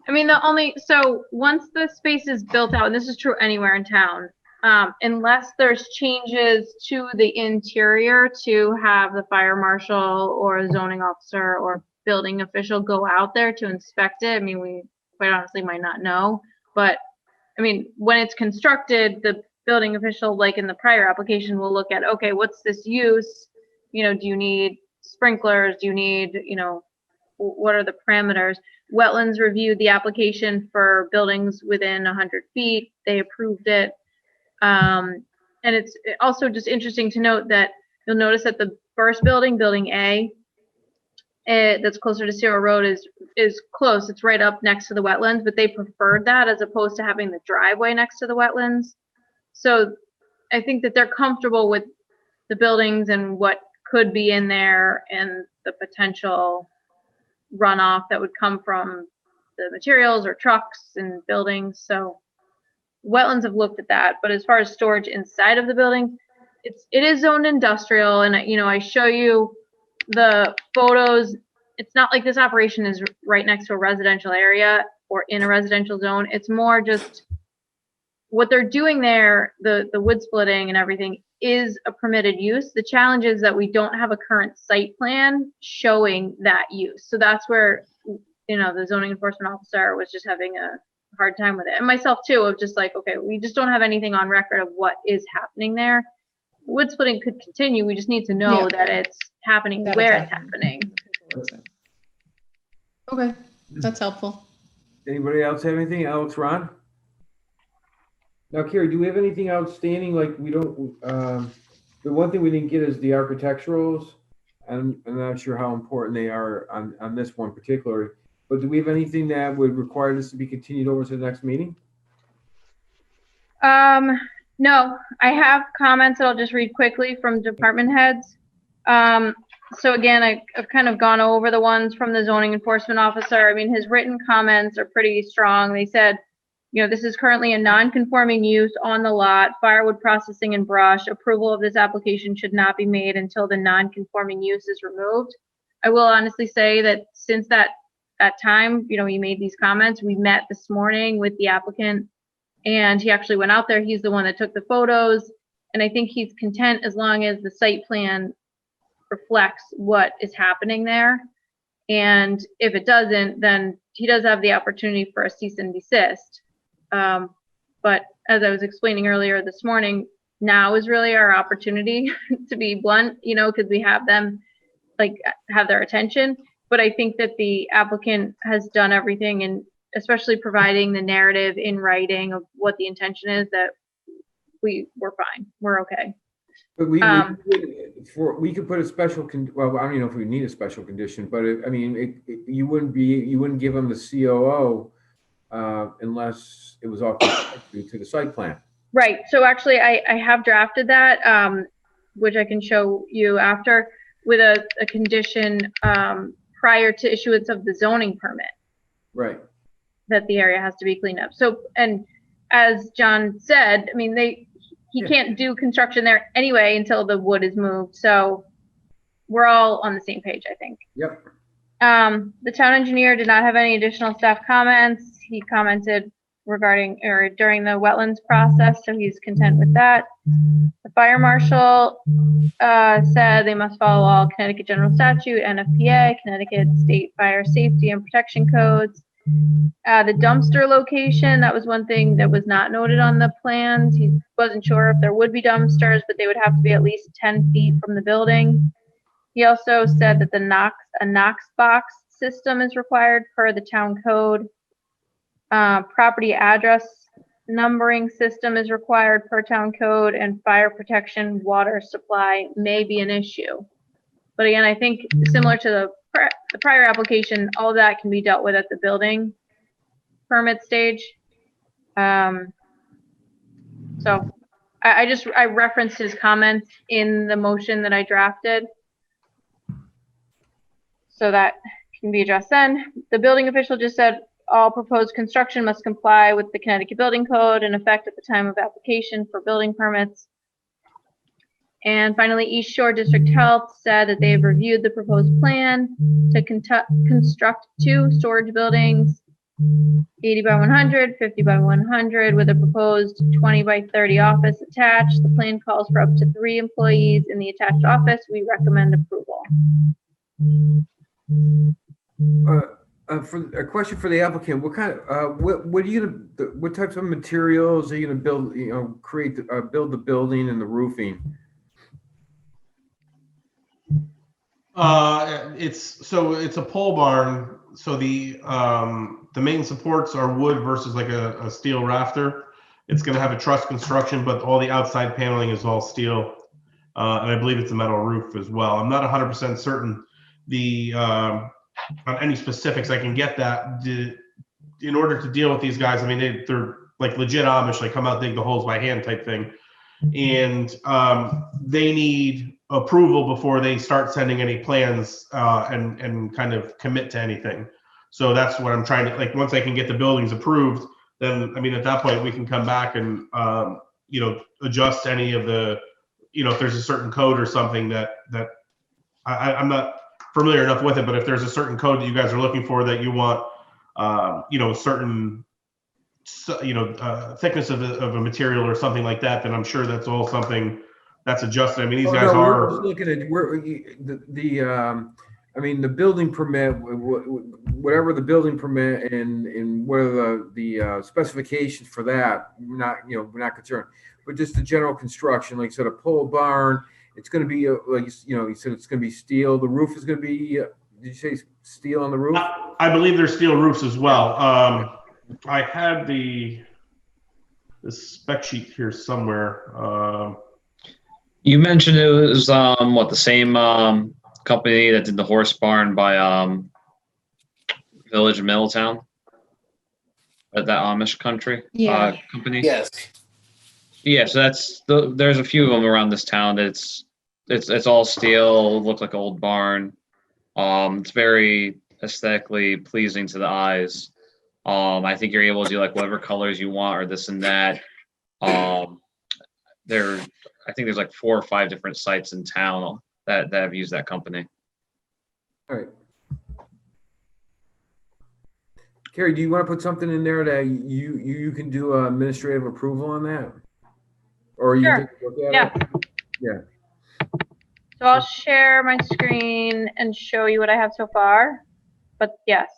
I mean, so once the space is built out, and this is true anywhere in town, unless there's changes to the interior to have the fire marshal or a zoning officer or building official go out there to inspect it. I mean, we quite honestly might not know, but I mean, when it's constructed, the building official, like in the prior application, will look at, okay, what's this use? Do you need sprinklers? Do you need, what are the parameters? Wetlands reviewed the application for buildings within 100 feet. They approved it. And it's also just interesting to note that you'll notice that the first building, building A, that's closer to Cyril Road is close. It's right up next to the wetlands, but they preferred that as opposed to having the driveway next to the wetlands. So I think that they're comfortable with the buildings and what could be in there and the potential runoff that would come from the materials or trucks and buildings. So wetlands have looked at that, but as far as storage inside of the building, it is zoned industrial, and I show you the photos. It's not like this operation is right next to a residential area or in a residential zone. It's more just what they're doing there, the wood splitting and everything is a permitted use. The challenge is that we don't have a current site plan showing that use. So that's where, the zoning enforcement officer was just having a hard time with it. And myself too, of just okay, we just don't have anything on record of what is happening there. Wood splitting could continue. We just need to know that it's happening where it's happening. Okay, that's helpful. Anybody else have anything? Alex, Ron? Now, Carrie, do we have anything outstanding? We don't, the one thing we didn't get is the architecturals. I'm not sure how important they are on this one particular, but do we have anything that would require this to be continued over to the next meeting? No, I have comments that I'll just read quickly from department heads. So again, I've kind of gone over the ones from the zoning enforcement officer. I mean, his written comments are pretty strong. They said, this is currently a non-conforming use on the lot, firewood processing and brush. Approval of this application should not be made until the non-conforming use is removed. I will honestly say that since that time, he made these comments, we met this morning with the applicant and he actually went out there. He's the one that took the photos. And I think he's content as long as the site plan reflects what is happening there. And if it doesn't, then he does have the opportunity for a cease and desist. But as I was explaining earlier this morning, now is really our opportunity to be blunt, because we have them have their attention. But I think that the applicant has done everything, and especially providing the narrative in writing of what the intention is, that we're fine. We're okay. But we could put a special well, I don't even know if we need a special condition, but you wouldn't give them the COO unless it was off due to the site plan. Right. So actually, I have drafted that, which I can show you after, with a condition prior to issuance of the zoning permit Right. that the area has to be cleaned up. So, and as John said, I mean, he can't do construction there anyway until the wood is moved. So we're all on the same page, I think. Yep. The town engineer did not have any additional staff comments. He commented regarding or during the wetlands process, so he's content with that. The fire marshal said they must follow all Connecticut General Statute, NFPA, Connecticut State Fire Safety and Protection Codes. The dumpster location, that was one thing that was not noted on the plans. He wasn't sure if there would be dumpsters, but they would have to be at least 10 feet from the building. He also said that a Knox box system is required per the town code. Property address numbering system is required per town code, and fire protection water supply may be an issue. But again, I think similar to the prior application, all of that can be dealt with at the building permit stage. So I referenced his comments in the motion that I drafted, so that can be addressed then. The building official just said all proposed construction must comply with the Connecticut Building Code in effect at the time of application for building permits. And finally, East Shore District Health said that they have reviewed the proposed plan to construct 2 storage buildings, 80 by 100, 50 by 100, with a proposed 20 by 30 office attached. The plan calls for up to 3 employees in the attached office. We recommend approval. For a question for the applicant, what kind of what are you gonna, what types of materials are you gonna build? Build the building and the roofing. It's a pole barn. So the main supports are wood versus like a steel rafter. It's going to have a truss construction, but all the outside paneling is all steel, and I believe it's a metal roof as well. I'm not 100% certain on any specifics. I can get that. In order to deal with these guys, I mean they're like legit Amish, like come out dig the holes by hand type thing, and they need approval before they start sending any plans and kind of commit to anything. So that's what I'm trying to, like, once I can get the buildings approved, then I mean at that point we can come back and adjust any of the, if there's a certain code or something that I'm not familiar enough with it, but if there's a certain code that you guys are looking for that you want certain thickness of a material or something like that, then I'm sure that's all something that's adjusted. I mean, these guys are We're just looking at the building permit, whatever the building permit and what are the specifications for that. We're not concerned, but just the general construction, like you said, a pole barn. It's going to be you said it's going to be steel. The roof is going to be. Did you say steel on the roof? I believe there's steel roofs as well. I had the spec sheet here somewhere. You mentioned it was the same company that did the horse barn by Village of Middletown, that Amish company. Yes. Yeah, so there's a few of them around this town. It's all steel, look like an old barn. It's very aesthetically pleasing to the eyes. I think you're able to do like whatever colors you want or this and that. I think there's like 4 or 5 different sites in town that have used that company. All right. Carrie, do you want to put something in there that you can do administrative approval on that? Or you Sure. take a look at Yeah. it? Yeah. So I'll share my screen and show you what I have so far. But yes.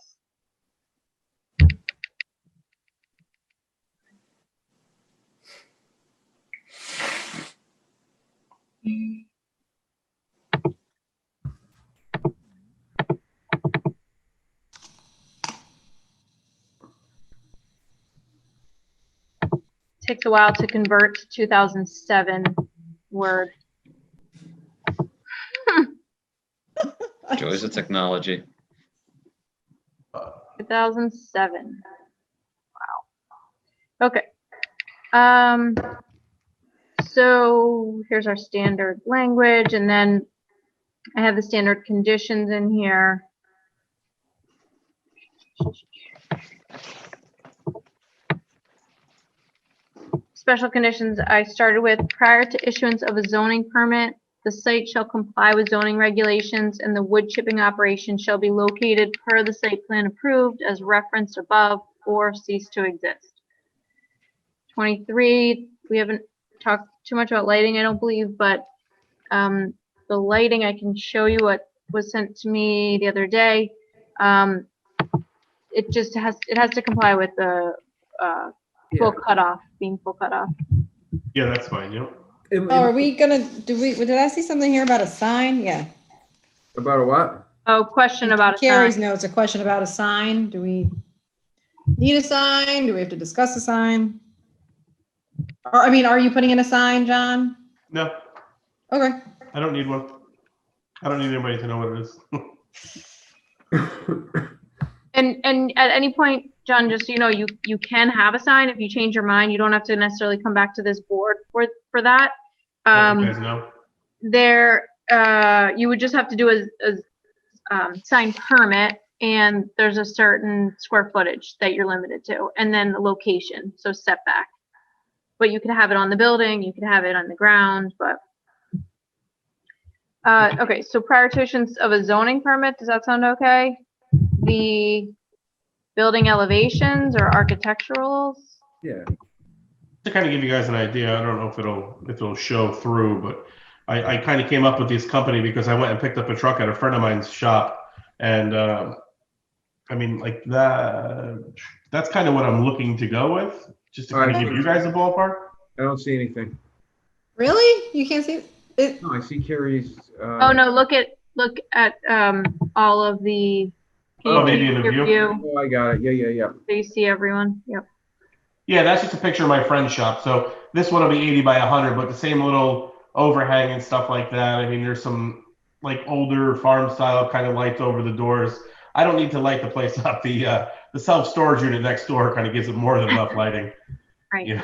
Takes a while to convert to 2007 Word. Joys of technology. 2007. Okay. So here's our standard language, and then I have the standard conditions in here. Special conditions I started with: prior to issuance of a zoning permit, the site shall comply with zoning regulations and the wood chipping operation shall be located per the site plan approved as referenced above or cease to exist. 23, we haven't talked too much about lighting, I don't believe, but the lighting, I can show you what was sent to me the other day. It just has to comply with the full cutoff, being full cutoff. Yeah, that's fine. Yep. Oh, are we gonna, did I see something here about a sign? Yeah. About a what? Oh, question about a Carrie's sign. notes, a question about a sign. Do we need a sign? Do we have to discuss a sign? Or, I mean, are you putting in a sign, John? No, Okay. I don't need one. I don't need anybody to know what it is. And at any point, John, just so you know, you can have a sign if you change your mind. You don't have to necessarily come back to this board for that. Let you guys know. You would just have to do a sign permit, and there's a certain square footage that you're limited to, and then the location, so setback. But you could have it on the building, you could have it on the ground, but. Okay, so prior to issuance of a zoning permit, does that sound okay? The building elevations or architecturals? Yeah. To kind of give you guys an idea, I don't know if it'll show through, but I kind of came up with this company because I went and picked up a truck at a friend of mine's shop, and I mean, like that's kind of what I'm looking to go with, just to kind of give you guys a ballpark. I don't see anything. Really? You can't see it? No, I see Carrie's. Oh no, look at all of the. Oh, maybe in the view. Oh, I got it. Yeah. So you see everyone. Yep. Yeah, that's just a picture of my friend's shop. So this one will be 80 by 100, but the same little overhang and stuff like that. I mean, there's some like older farm style kind of lights over the doors. I don't need to light the place up. The self-storage unit next door kind of gives it more than enough lighting. Right. Yeah.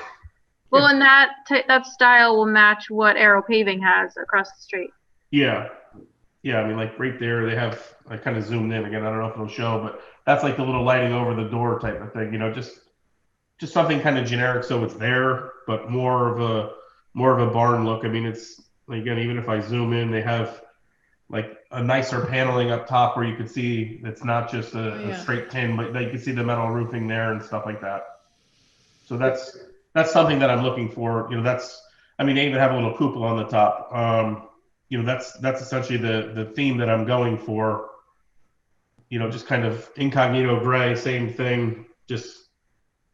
Well, and that style will match what Aero Paving has across the street. Yeah. Yeah, I mean, like right there, they have, I kind of zoomed in again. I don't know if it'll show, but that's like the little lighting over the door type of thing, you know, just something kind of generic. So it's there, but more of a barn look. I mean, it's again, even if I zoom in, they have like a nicer paneling up top where you can see it's not just a straight tin, but you can see the metal roofing there and stuff like that. So that's something that I'm looking for. You know, I mean, they even have a little cupola on the top. You know, that's essentially the theme that I'm going for. You know, just kind of incognito gray, same thing, just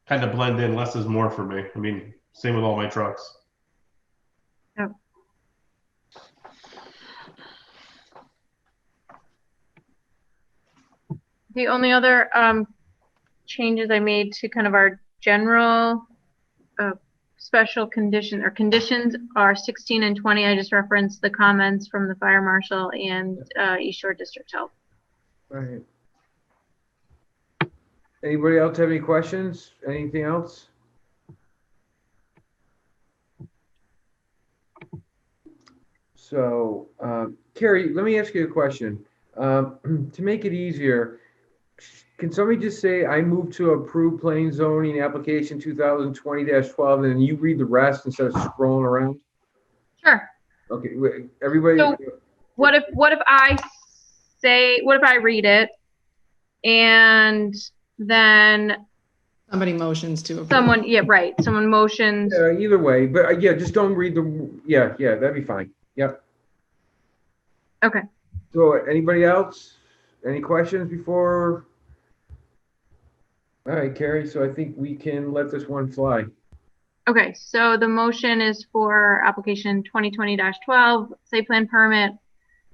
kind of blend in. Less is more for me. I mean, same with all my trucks. Yep. The only other changes I made to kind of our general special conditions are 16 and 20. I just referenced the comments from the fire marshal and East Shore District Health. Right. Anybody else have any questions? Anything else? So, Carrie, let me ask you a question. To make it easier, can somebody just say, I move to approve planning zoning application 2020-12, and you read the rest instead of scrolling around? Sure. Okay, everybody. So what if I read it and then Somebody motions to approve. someone motions. Yeah, either way, but just don't read that'd be fine. Yep. Okay. So anybody else? Any questions before? All right, Carrie, so I think we can let this one fly. Okay, so the motion is for application 2020-12, site plan permit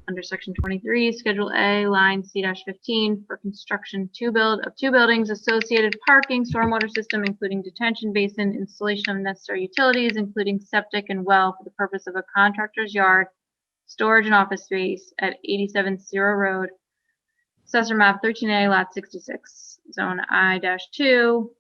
under section 23, schedule A, line C-15 for construction of two buildings, associated parking, stormwater system, including detention basin, installation of necessary utilities, including septic and well for the purpose of a contractor's yard, storage and office space at 87 Zero Road, Assessor map 13A, lot 66, zone I-2,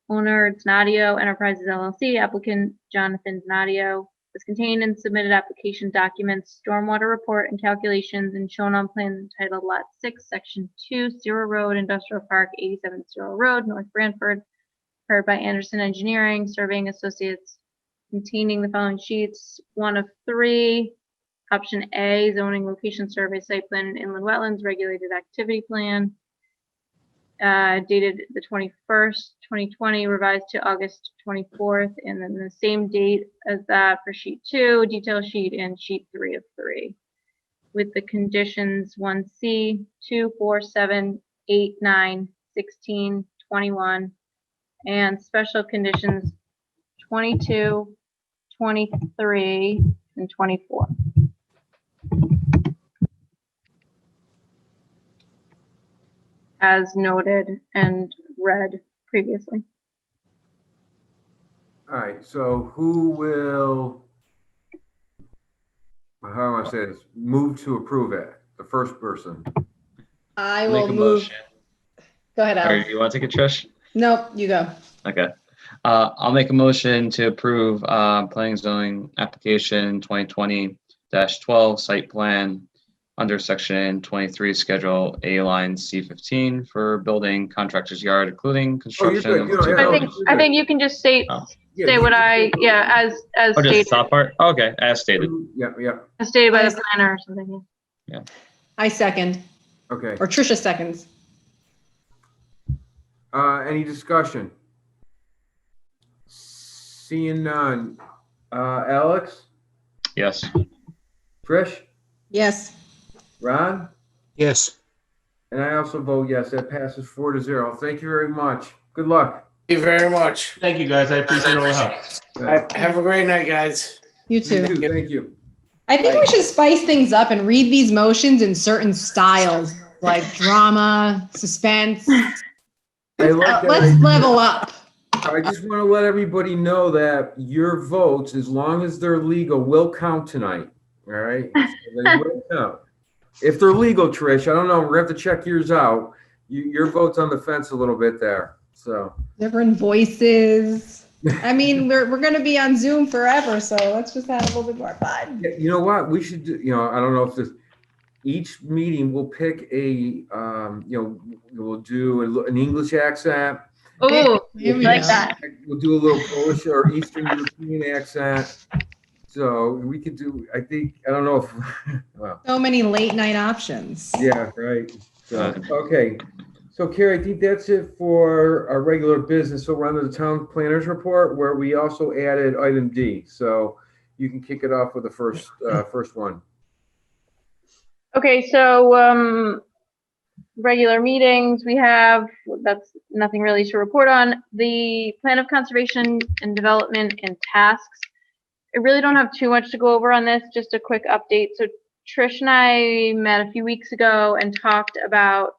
Owner Donadio Enterprises LLC, applicant Jonathan Donadio, is contained in submitted application documents, stormwater report and calculations, and shown on plans entitled Lot 6, Section 2, Zero Road, Industrial Park, 87 Zero Road, North Branford, prepared by Anderson Engineering, Surveying Associates, containing the following sheets, 1 of 3. Option A, zoning location survey, site plan, and inland wetlands regulated activity plan, dated the 21st, 2020, revised to August 24th, and then the same date as that for sheet 2, detail sheet, and sheet 3 of 3, with the conditions 1C, 2, 4, 7, 8, 9, 16, 21, and special conditions 22, 23, and 24. As noted and read previously. All right, so who will, how do I want to say this, move to approve it? The first person. I Make will a move. motion. Go ahead, Or Alex. you want to take it, Trish? Nope, you go. Okay. I'll make a motion to approve planning and zoning application 2020-12 site plan under section 23, schedule A line C15 for building contractor's yard, including construction. good. of You don't have material- I think you can just state Oh. say what I as Oh, just the stated top part? Okay, as stated. Yeah, as stated by the planner or something. I second, okay. or Trisha seconds. Any discussion? Seeing none. Alex, Yes. Trish, Yes. Ron, Yes. and I also vote yes. That passes 4-0. Thank you very much. Good luck. Thank you very much. Thank you, guys. I appreciate all the help. Have a great night, guys. You You too. too. Thank you. I think we should spice things up and read these motions in certain styles, like drama, suspense. I like that Let's idea. level up. I just want to let everybody know that your votes, as long as they're legal, will count tonight. All right? So they will count. If they're legal, Trish, I don't know. We're going to have to check yours out. Your vote's on the fence a little bit there. So. Different voices. I mean, we're going to be on Zoom forever, so let's just have a little bit more fun. Yeah, you know what? We should do, I don't know if this, each meeting we'll pick we'll do an English accent. Oh, Here we like go. that. We'll do a little Polish or Eastern European accent. So we could do, I don't know if, well, So many late night options. yeah, right. So, okay. So Carrie, I think that's it for our regular business. So we're on to the town planners report where we also added item D. So you can kick it off with the first one. Okay, so regular meetings we have, that's nothing really to report on. The plan of conservation and development and tasks. I really don't have too much to go over on this, just a quick update. So Trish and I met a few weeks ago and talked about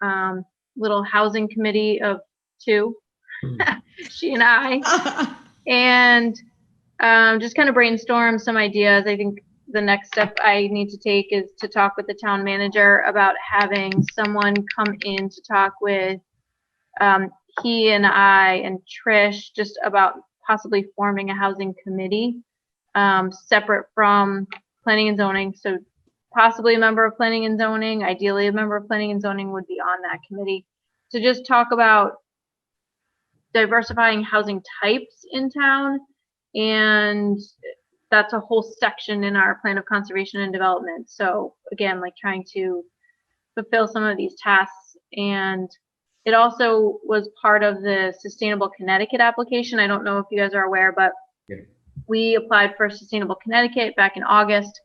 our little housing committee of 2, she and I, and just kind of brainstorm some ideas. I think the next step I need to take is to talk with the town manager about having someone come in to talk with he and I and Trish just about possibly forming a housing committee separate from planning and zoning. So possibly a member of planning and zoning, ideally a member of planning and zoning would be on that committee to just talk about diversifying housing types in town. And that's a whole section in our plan of conservation and development. So again, like trying to fulfill some of these tasks. And it also was part of the Sustainable Connecticut application. I don't know if you guys are aware, but we applied for Sustainable Connecticut back in August.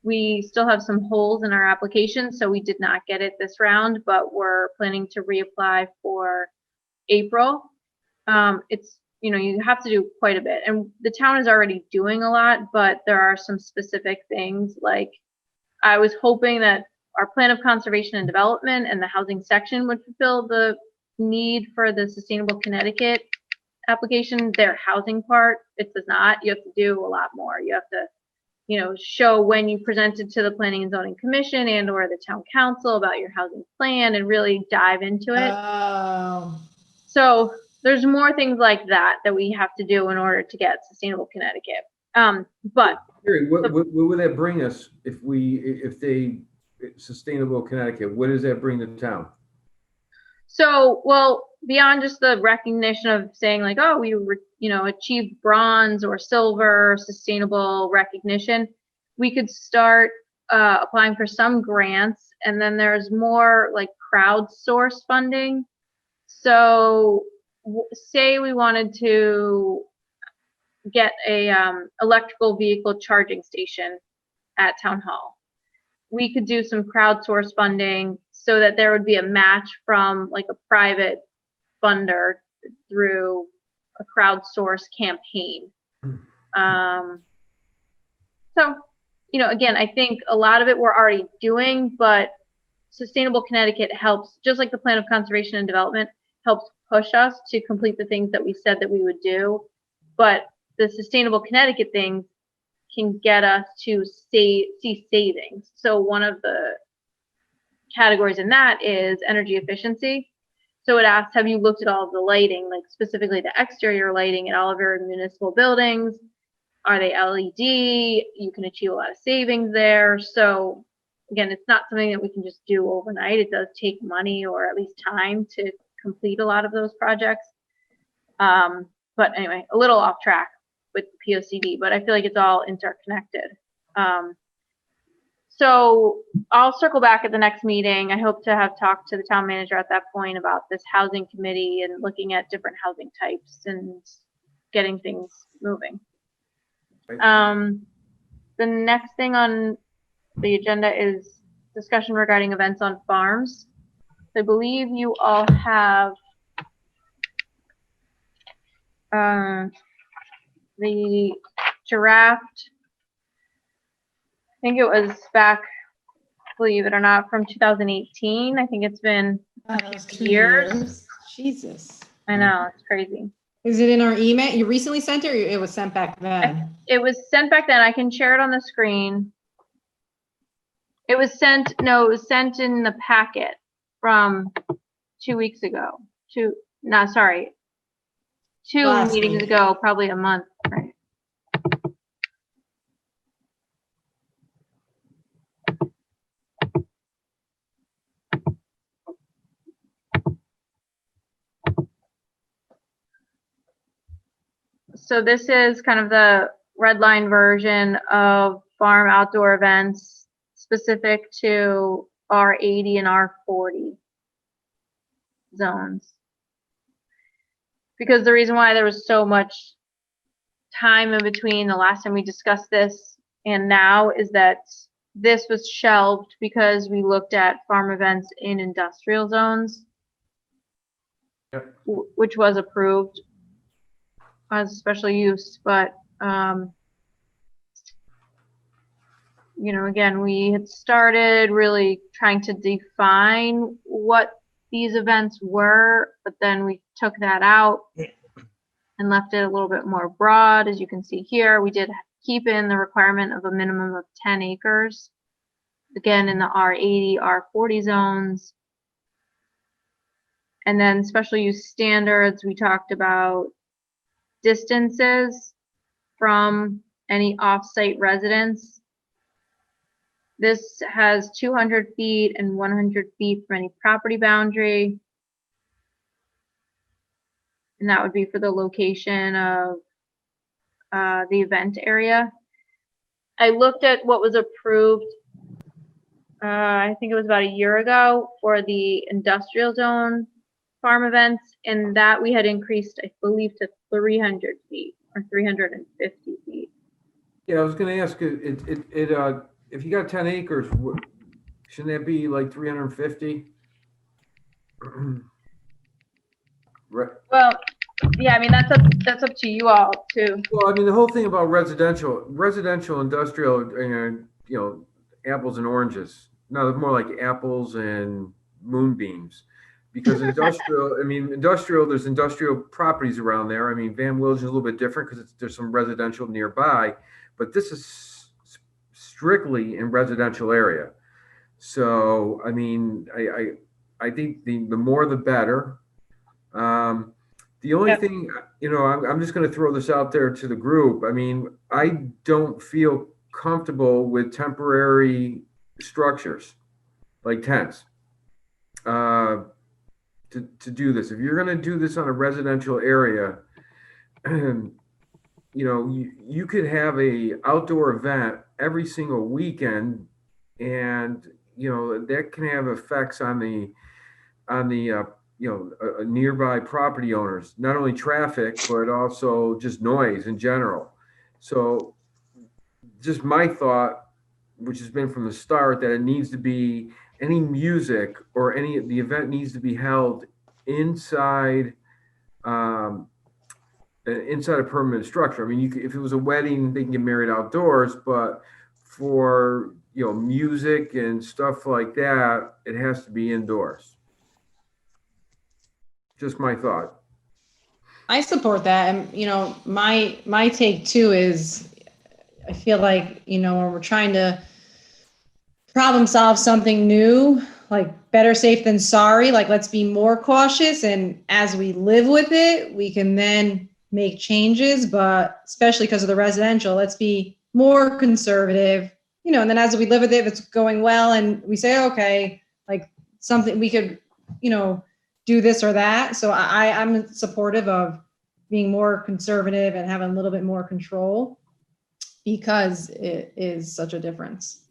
We still have some holes in our application, so we did not get it this round, but we're planning to reapply for April. It's, you have to do quite a bit, and the town is already doing a lot, but there are some specific things. Like I was hoping that our plan of conservation and development and the housing section would fulfill the need for the Sustainable Connecticut application. Their housing part, it does not. You have to do a lot more. You have to, show when you presented to the Planning and Zoning Commission and or the town council about your housing plan and really dive into it. Oh. So there's more things like that that we have to do in order to get Sustainable Connecticut. But Gary, what would that bring us if they Sustainable Connecticut? What does that bring to town? so, well, beyond just the recognition of saying like, oh, we achieved bronze or silver sustainable recognition, we could start applying for some grants, and then there's more like crowdsource funding. So say we wanted to get a electrical vehicle charging station at Town Hall. We could do some crowdsource funding so that there would be a match from like a private funder through a crowdsource campaign. So, again, I think a lot of it we're already doing, but Sustainable Connecticut helps, just like the Plan of Conservation and Development helps push us to complete the things that we said that we would do. But the Sustainable Connecticut things can get us to see savings. So one of the categories in that is energy efficiency. So it asks, have you looked at all of the lighting, like specifically the exterior lighting in all of your municipal buildings? Are they LED? You can achieve a lot of savings there. So again, it's not something that we can just do overnight. It does take money or at least time to complete a lot of those projects. But anyway, a little off track with the POCD, but I feel like it's all interconnected. So I'll circle back at the next meeting. I hope to have talked to the town manager at that point about this housing committee and looking at different housing types and getting things moving. The next thing on the agenda is discussion regarding events on farms. I believe you all have the draft. I think it was back, believe it or not, from 2018. I think it's been a few years. Jesus. I know, it's crazy. Is it in our email? You recently sent it, or it was sent back then? It was sent back then. I can share it on the screen. It was sent in the packet from 2 weeks ago. Two Last meetings meeting. ago, probably a month, right? So this is kind of the red line version of farm outdoor events specific to R80 and R40 zones. Because the reason why there was so much time in between the last time we discussed this and now is that this was shelved because we looked at farm events in industrial zones, Yep. which was approved as a special use, but again, we had started really trying to define what these events were, but then we took that out and left it a little bit more broad. As you can see here, we did keep in the requirement of a minimum of 10 acres, again, in the R80, R40 zones. And then special use standards, we talked about distances from any off-site residence. This has 200 feet and 100 feet from any property boundary. And that would be for the location of the event area. I looked at what was approved, I think it was about a year ago, for the industrial zone farm events, and that we had increased, I believe, to 300 feet or 350 feet. Yeah, I was going to ask if you got 10 acres, shouldn't that be like 350? Right. Well, yeah, I mean that's up to you all too. Well, I mean the whole thing about residential, industrial, apples and oranges. No, they're more like apples and moonbeams. Because industrial, there's industrial properties around there. I mean, Van Wilge is a little bit different because there's some residential nearby, but this is strictly in residential area. So, I mean, I think the more the better. The only Yep. thing, I'm just going to throw this out there to the group. I mean, I don't feel comfortable with temporary structures like tents to do this. If you're going to do this on a residential area, you could have a outdoor event every single weekend, and that can have effects on the nearby property owners, not only traffic, but also just noise in general. So just my thought, which has been from the start, that it needs to be any music or the event needs to be held inside inside a permanent structure. I mean, if it was a wedding, they can get married outdoors, but for music and stuff like that, it has to be indoors. Just my thought. I support that. And, my take too is I feel like, when we're trying to problem solve something new, like better safe than sorry, like let's be more cautious. And as we live with it, we can then make changes, but especially because of the residential, let's be more conservative, and then as we live with it, if it's going well and we say, okay, like something we could, do this or that. So I'm supportive of being more conservative and having a little bit more control because it is such a difference.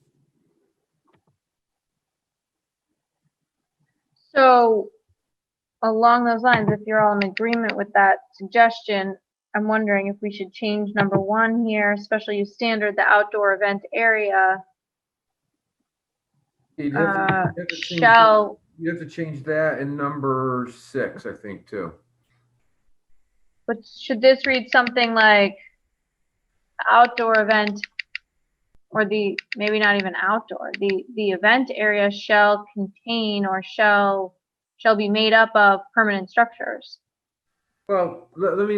So along those lines, if you're all in agreement with that suggestion, I'm wondering if we should change number 1 here, special use standard, the outdoor event area. You'd have to change Shall, you have to change that in number 6, I think, too. but should this read something like outdoor event, or maybe not even outdoor, the event area shall contain or shall be made up of permanent structures? Well, let me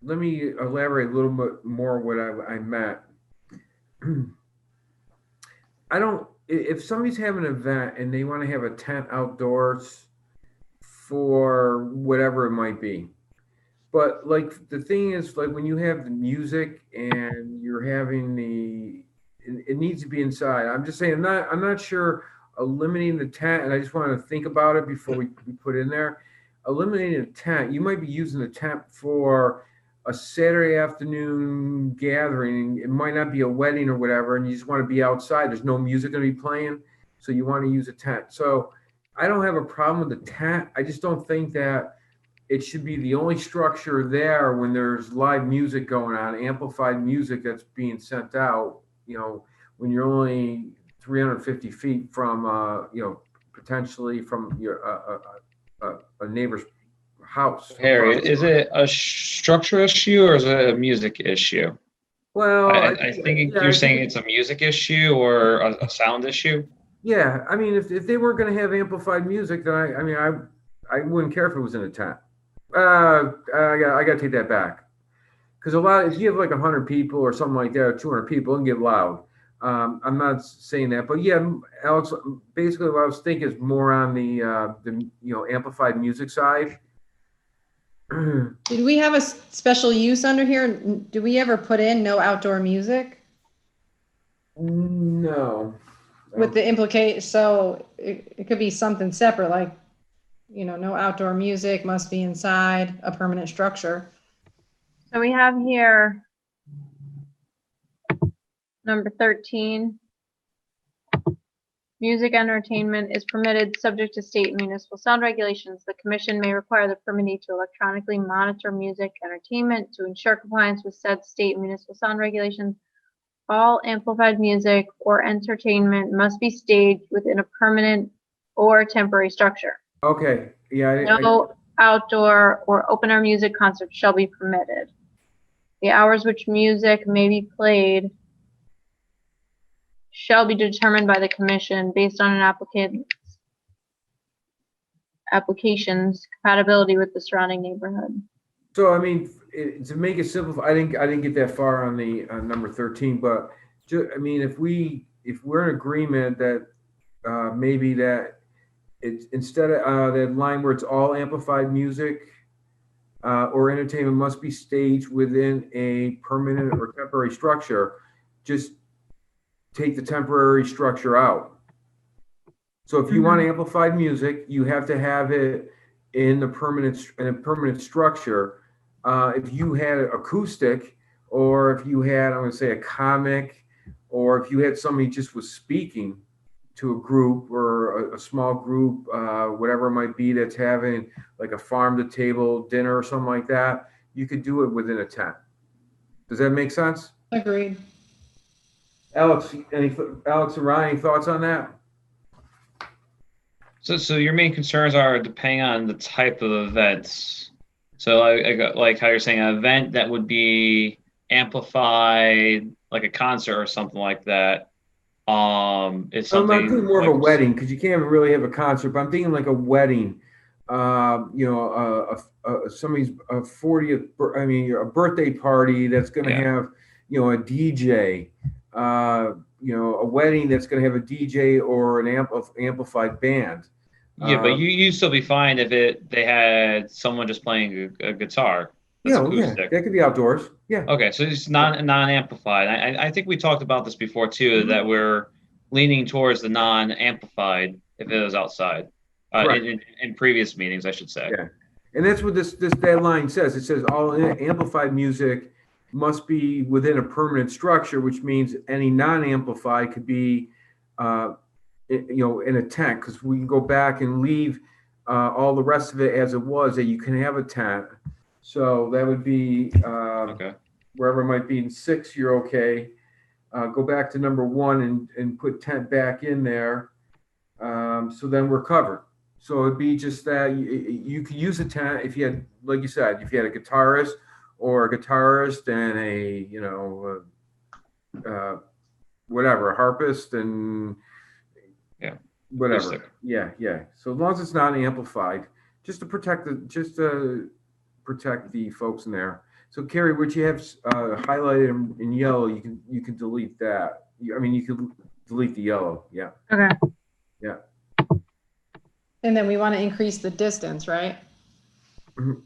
elaborate a little bit more what I meant. If somebody's having an event and they want to have a tent outdoors for whatever it might be, but like the thing is, like when you have the music and you're having it needs to be inside. I'm just saying, I'm not sure eliminating the tent, and I just want to think about it before we put it in there. Eliminating a tent, you might be using the tent for a Saturday afternoon gathering. It might not be a wedding or whatever, and you just want to be outside. There's no music going to be playing, so you want to use a tent. So I don't have a problem with the tent. I just don't think that it should be the only structure there when there's live music going on, amplified music that's being sent out, when you're only 350 feet from, potentially from a neighbor's house. Harry, is it a structure issue or is it a music issue? Well, I think you're saying it's a music issue or a sound issue. Yeah, I mean, if they weren't going to have amplified music, then I wouldn't care if it was in a tent. I got to take that back, because if you have like 100 people or something like that, or 200 people, it can get loud. I'm not saying that, but yeah, Alex, basically what I was thinking is more on the amplified music side. Did we have a special use under here? Did we ever put in no outdoor music? No. With the so it could be something separate, like, no outdoor music, must be inside a permanent structure. So we have here number 13. Music entertainment is permitted subject to state and municipal sound regulations. The commission may require the permittee to electronically monitor music entertainment to ensure compliance with said state and municipal sound regulations. All amplified music or entertainment must be staged within a permanent or temporary structure. Okay. Yeah. No outdoor or open air music concerts shall be permitted. The hours which music may be played shall be determined by the commission based on an application's compatibility with the surrounding neighborhood. So, I mean, to make it simple, I didn't get that far on the number 13, but I mean, if we're in agreement that maybe that it's instead of that line where it's all amplified music, or entertainment must be staged within a permanent or temporary structure, just take the temporary structure out. So if you want amplified music, you have to have it in a permanent structure. If you had acoustic, or if you had, I'm going to say, a comic, or if you had somebody just was speaking to a group or a small group, whatever it might be, that's having like a farm to table dinner or something like that, you could do it within a tent. Does that make sense? Agreed. Alex and Ryan, any thoughts on that? So your main concerns are depending on the type of events. So like how you're saying, an event that would be amplified, like a concert or something like that. Is I'm something thinking more of a like, wedding, because you can't really have a concert, but I'm thinking like a wedding. Somebody's 40th, a birthday party that's going to Yeah. have, a DJ. A wedding that's going to have a DJ or an amplified band. Yeah, but you still be fine if they had someone just playing a guitar. That's acoustic. That could be outdoors. Yeah. Okay, so it's non-amplified. I think we talked about this before too, that we're leaning towards the non-amplified if it was outside. In previous meetings, I should say. Yeah, and that's what this deadline says. It says all amplified music must be within a permanent structure, which means any non-amplified could be, in a tent, because we can go back and leave all the rest of it as it was. That you can have a tent. So that would be Okay. wherever it might be in 6, you're okay. Go back to number 1 and put tent back in there. So then we're covered. So it'd be just that you could use a tent if you had, like you said, if you had a guitarist and whatever, a harpist and whatever. Acoustic. Yeah. So as long as it's not amplified, just to protect the folks in there. So Carrie, what you have highlighted in yellow, you can delete that. You can delete the yellow. Yeah. Okay. Yeah. And then we want to increase the distance, right?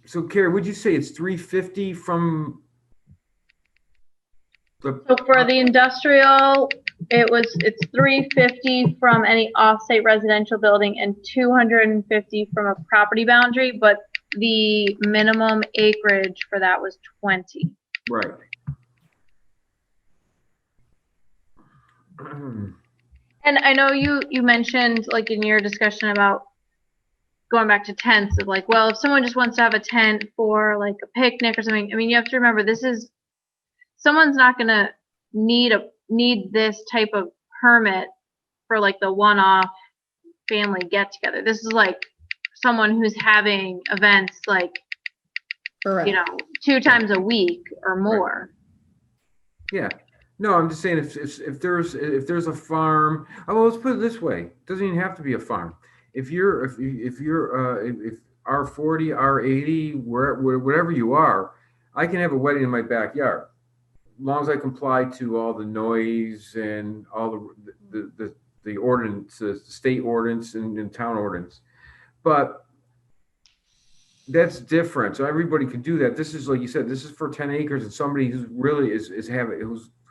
So Carrie, would you say it's 350 from the? So for the industrial, it's 350 from any off-site residential building and 250 from a property boundary, but the minimum acreage for that was 20. Right. And I know you mentioned, like, in your discussion about going back to tents, of like, well, if someone just wants to have a tent for like a picnic or something, you have to remember, someone's not gonna need this type of permit for like the one-off family get together. This is like someone who's having events like, Correct. 2 times a week or more. Yeah. No, I'm just saying if there's a farm. Oh, let's put it this way. It doesn't even have to be a farm. If R40, R80, wherever you are, I can have a wedding in my backyard, as long as I comply to all the noise and all the ordinances, the state ordinance and town ordinance. But that's different. So everybody can do that. This is, like you said, this is for 10 acres and somebody who's really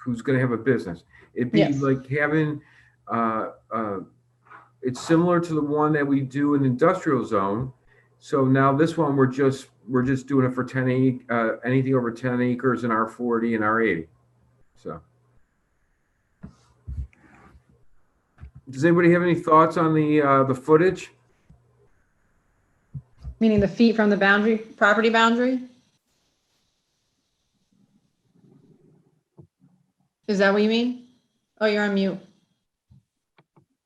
who's going to have a business. It'd be like having, it's similar to the one that we do in industrial zone. So now this one, we're just doing it for anything over 10 acres in R40 and R80. So does anybody have any thoughts on the footage? Meaning the feet from the property boundary? Is that what you mean? Oh, you're on mute.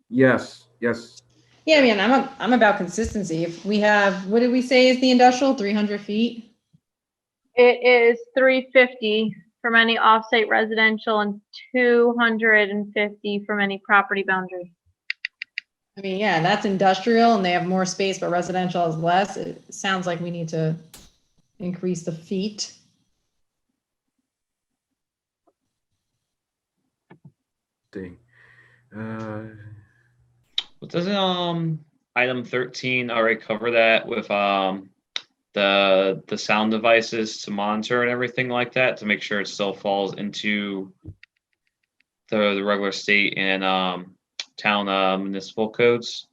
Yes. Yeah, I'm about consistency. If we have, what did we say is the industrial, 300 feet? It is 350 from any off-site residential and 250 from any property boundary. Yeah, that's industrial and they have more space, but residential is less. It sounds like we need to increase the feet. See. But doesn't item 13 already cover that with the sound devices to monitor and everything like that to make sure it still falls into the regular state and town municipal codes.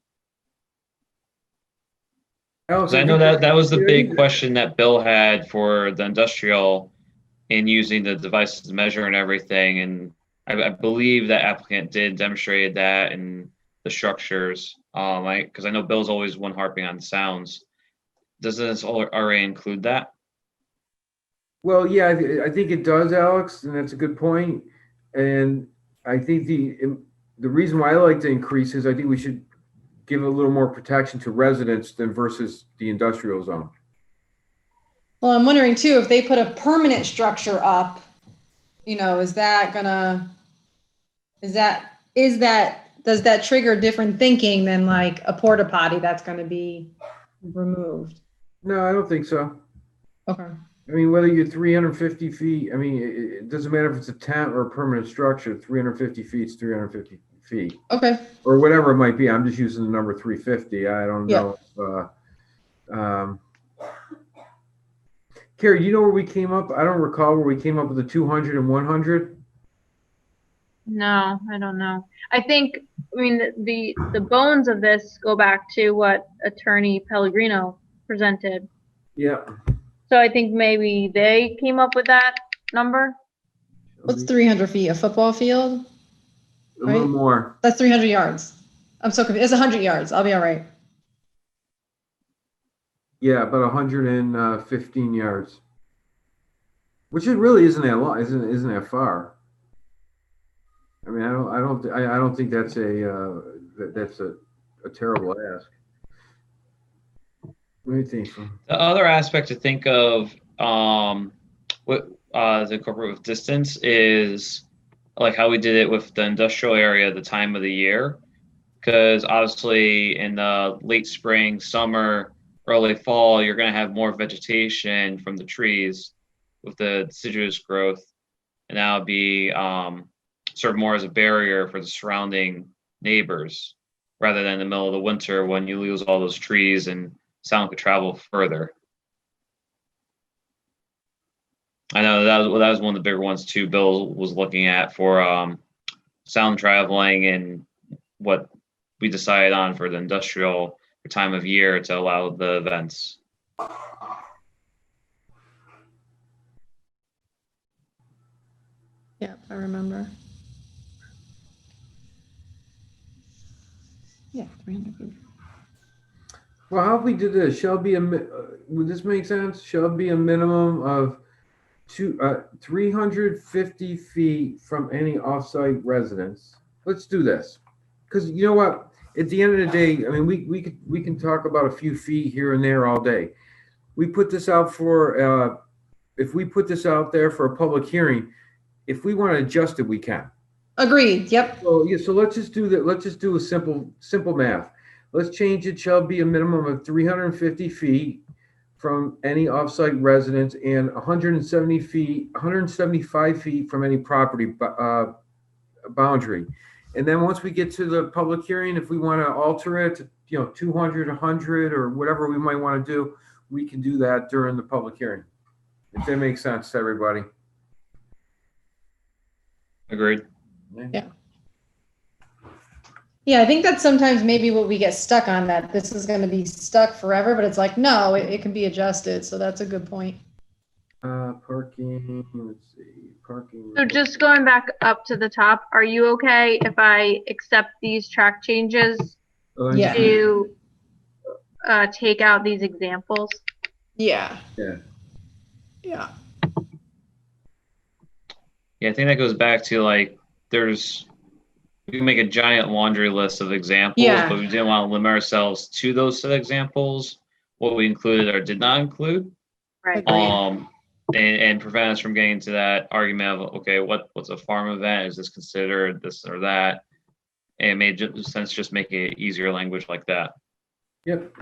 Because I know that was the big question that Bill had for the industrial in using the devices to measure and everything. And I believe that applicant did demonstrate that in the structures. Because I know Bill's always one harping on sounds. Does this already include that? Well, yeah, I think it does, Alex, and that's a good point. And I think the reason why I like to increase is I think we should give a little more protection to residents than versus the industrial zone. Well, I'm wondering too, if they put a permanent structure up, does that trigger different thinking than like a porta potty that's gonna be removed? No, I don't think so. Okay. I mean, whether you're 350 feet, I mean, it doesn't matter if it's a tent or a permanent structure, 350 feet is 350 feet. Okay. Or whatever it might be. I'm just using the number 350. I don't know if, Carrie, you know where we came up? I don't recall where we came up with the 200 and 100. No, I don't know. I mean, the bones of this go back to what Attorney Pellegrino presented. Yeah. So I think maybe they came up with that number. What's 300 feet? A football field? A little more. That's 300 yards. I'm so confused. It's 100 yards. I'll be all right. Yeah, about 115 yards. Which it really isn't that long, isn't that far. I mean, I don't think that's a terrible ask. What do you think? The other aspect to think of what the incorporate with distance is like how we did it with the industrial area at the time of the year. Because obviously in the late spring, summer, early fall, you're going to have more vegetation from the trees with the deciduous growth. And that would be serve more as a barrier for the surrounding neighbors rather than in the middle of the winter when you lose all those trees and sound could travel further. I know that was one of the bigger ones too. Bill was looking at for sound traveling and what we decided on for the industrial time of year to allow the events. Yeah, I remember. Yeah, 300 feet. Well, how if we did this? Would this make sense? Shall be a minimum of 350 feet from any offsite residence. Let's do this. Because you know what? At the end of the day, I mean, we can talk about a few feet here and there all day. We put this out for, if we put this out there for a public hearing, if we want to adjust it, we can. Agreed. Yep. So yeah, so let's just do that. Let's just do a simple math. Let's change it. Shall be a minimum of 350 feet from any offsite residence and 175 feet from any property boundary. And then once we get to the public hearing, if we want to alter it, 200, 100, or whatever we might want to do, we can do that during the public hearing. If that makes sense to everybody. Agreed. Yeah. Yeah, I think that's sometimes maybe what we get stuck on, that this is going to be stuck forever, but it's like, no, it can be adjusted. So that's a good point. Parking, let's see, parking. So just going back up to the top, are you okay if I accept these track changes Yeah. to take out these examples? Yeah. Yeah. Yeah. Yeah, I think that goes back to like we can make a giant laundry list of examples, Yeah. but we didn't want to limit ourselves to those set of examples, what we included or did not include. Right. And prevent us from getting into that argument of, okay, what's a farm event? Is this considered this or that? And it made sense just making it easier language like that. Yep.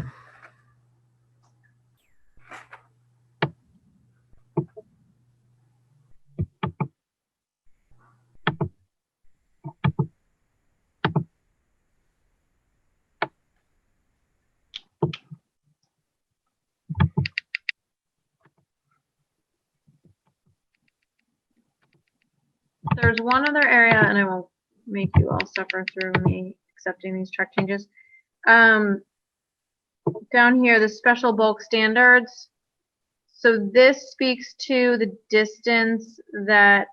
there's one other area, and I won't make you all suffer through me accepting these track changes. Down here, the special bulk standards. So this speaks to the distance that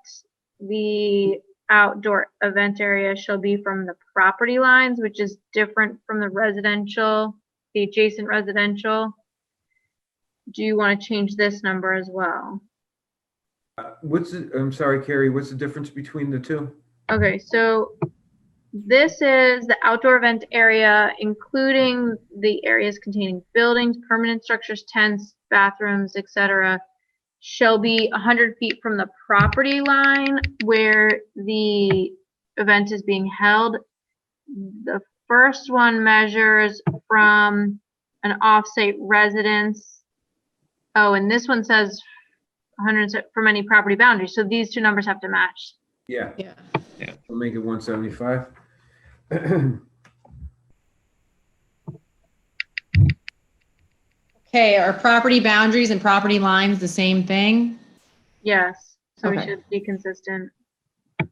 the outdoor event area shall be from the property lines, which is different from the residential, the adjacent residential. Do you want to change this number as well? I'm sorry, Carrie, what's the difference between the two? Okay, so this is the outdoor event area, including the areas containing buildings, permanent structures, tents, bathrooms, etc., shall be 100 feet from the property line where the event is being held. The first one measures from an off-site residence. Oh, and this one says 100 from any property boundary. So these two numbers have to match. Yeah, Yeah. we'll make it 175. Okay, are property boundaries and property lines the same thing? Yes, so we Okay. should be consistent. I'm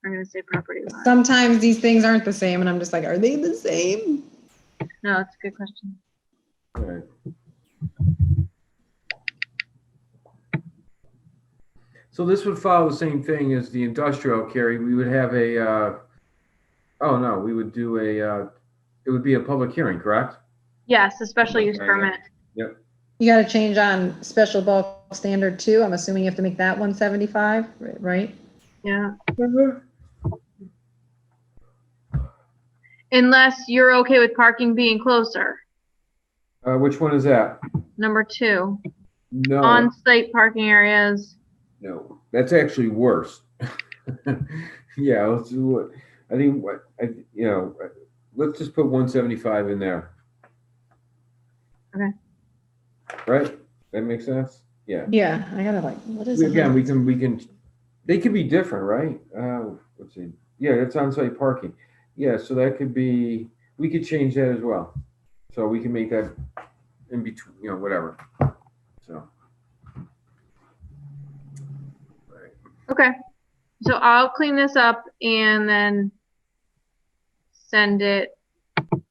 gonna say property line. Sometimes these things aren't the same, and I'm just like, are they the same? No, that's a good question. All right. So this would follow the same thing as the industrial, Carrie. We would have we would do it would be a public hearing, correct? Yes, a special use Okay. permit. You got to change on special bulk standard too. I'm assuming you have to make that 175, right? Yeah. Unless you're okay with parking being closer. Which one is that? Number 2, No, on-site parking areas. no, that's actually worse. Yeah, let's do it. I think let's just put 175 in there. Okay. Right? That makes sense? Yeah. Yeah, I gotta what is it? Again, we can, they could be different, right? Let's see. Yeah, it's on-site parking. Yeah, so that could be, we could change that as well. So we can make that in between, whatever. So. Right. Okay. So I'll clean this up and then send it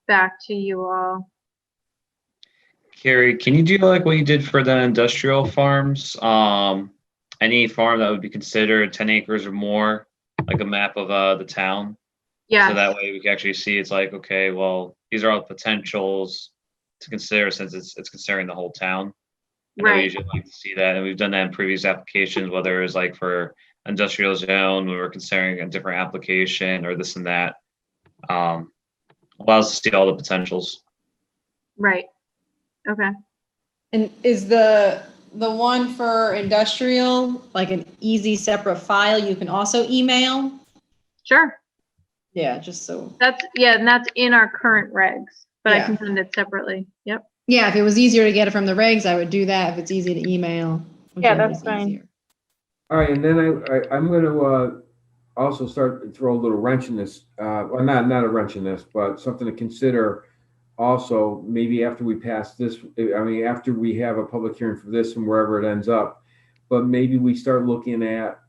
back to you all. Carrie, can you do like what you did for the industrial farms? Any farm that would be considered 10 acres or more, like a map of the town? Yes. So that way we can actually see it's like, okay, well, these are all potentials to consider since it's considering the whole town. I know we Right. usually like to see that, and we've done that in previous applications, whether it's like for industrial zone, we were considering a different application or this and that. Allows us to see all the potentials. Right. Okay. And is the one for industrial like an easy separate file you can also email? Sure. Yeah, just so. And that's in our current regs, but I Yeah. can send it separately. Yep. Yeah, if it was easier to get it from the regs, I would do that. If it's easy to email. Yeah, that's whichever's fine. easier. All right, and then I'm going to also start to throw a little wrench in this. Well, not a wrench in this, but something to consider. Also, maybe after we pass this, after we have a public hearing for this and wherever it ends up, but maybe we start looking at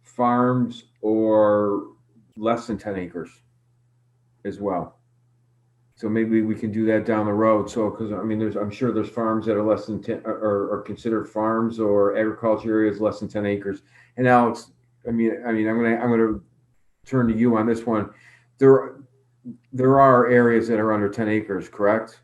farms or less than 10 acres as well. So maybe we can do that down the road. So, because I'm sure there's farms that are less than 10 or considered farms or agriculture areas less than 10 acres. And Alex, I'm gonna turn to you on this one. There are areas that are under 10 acres, correct?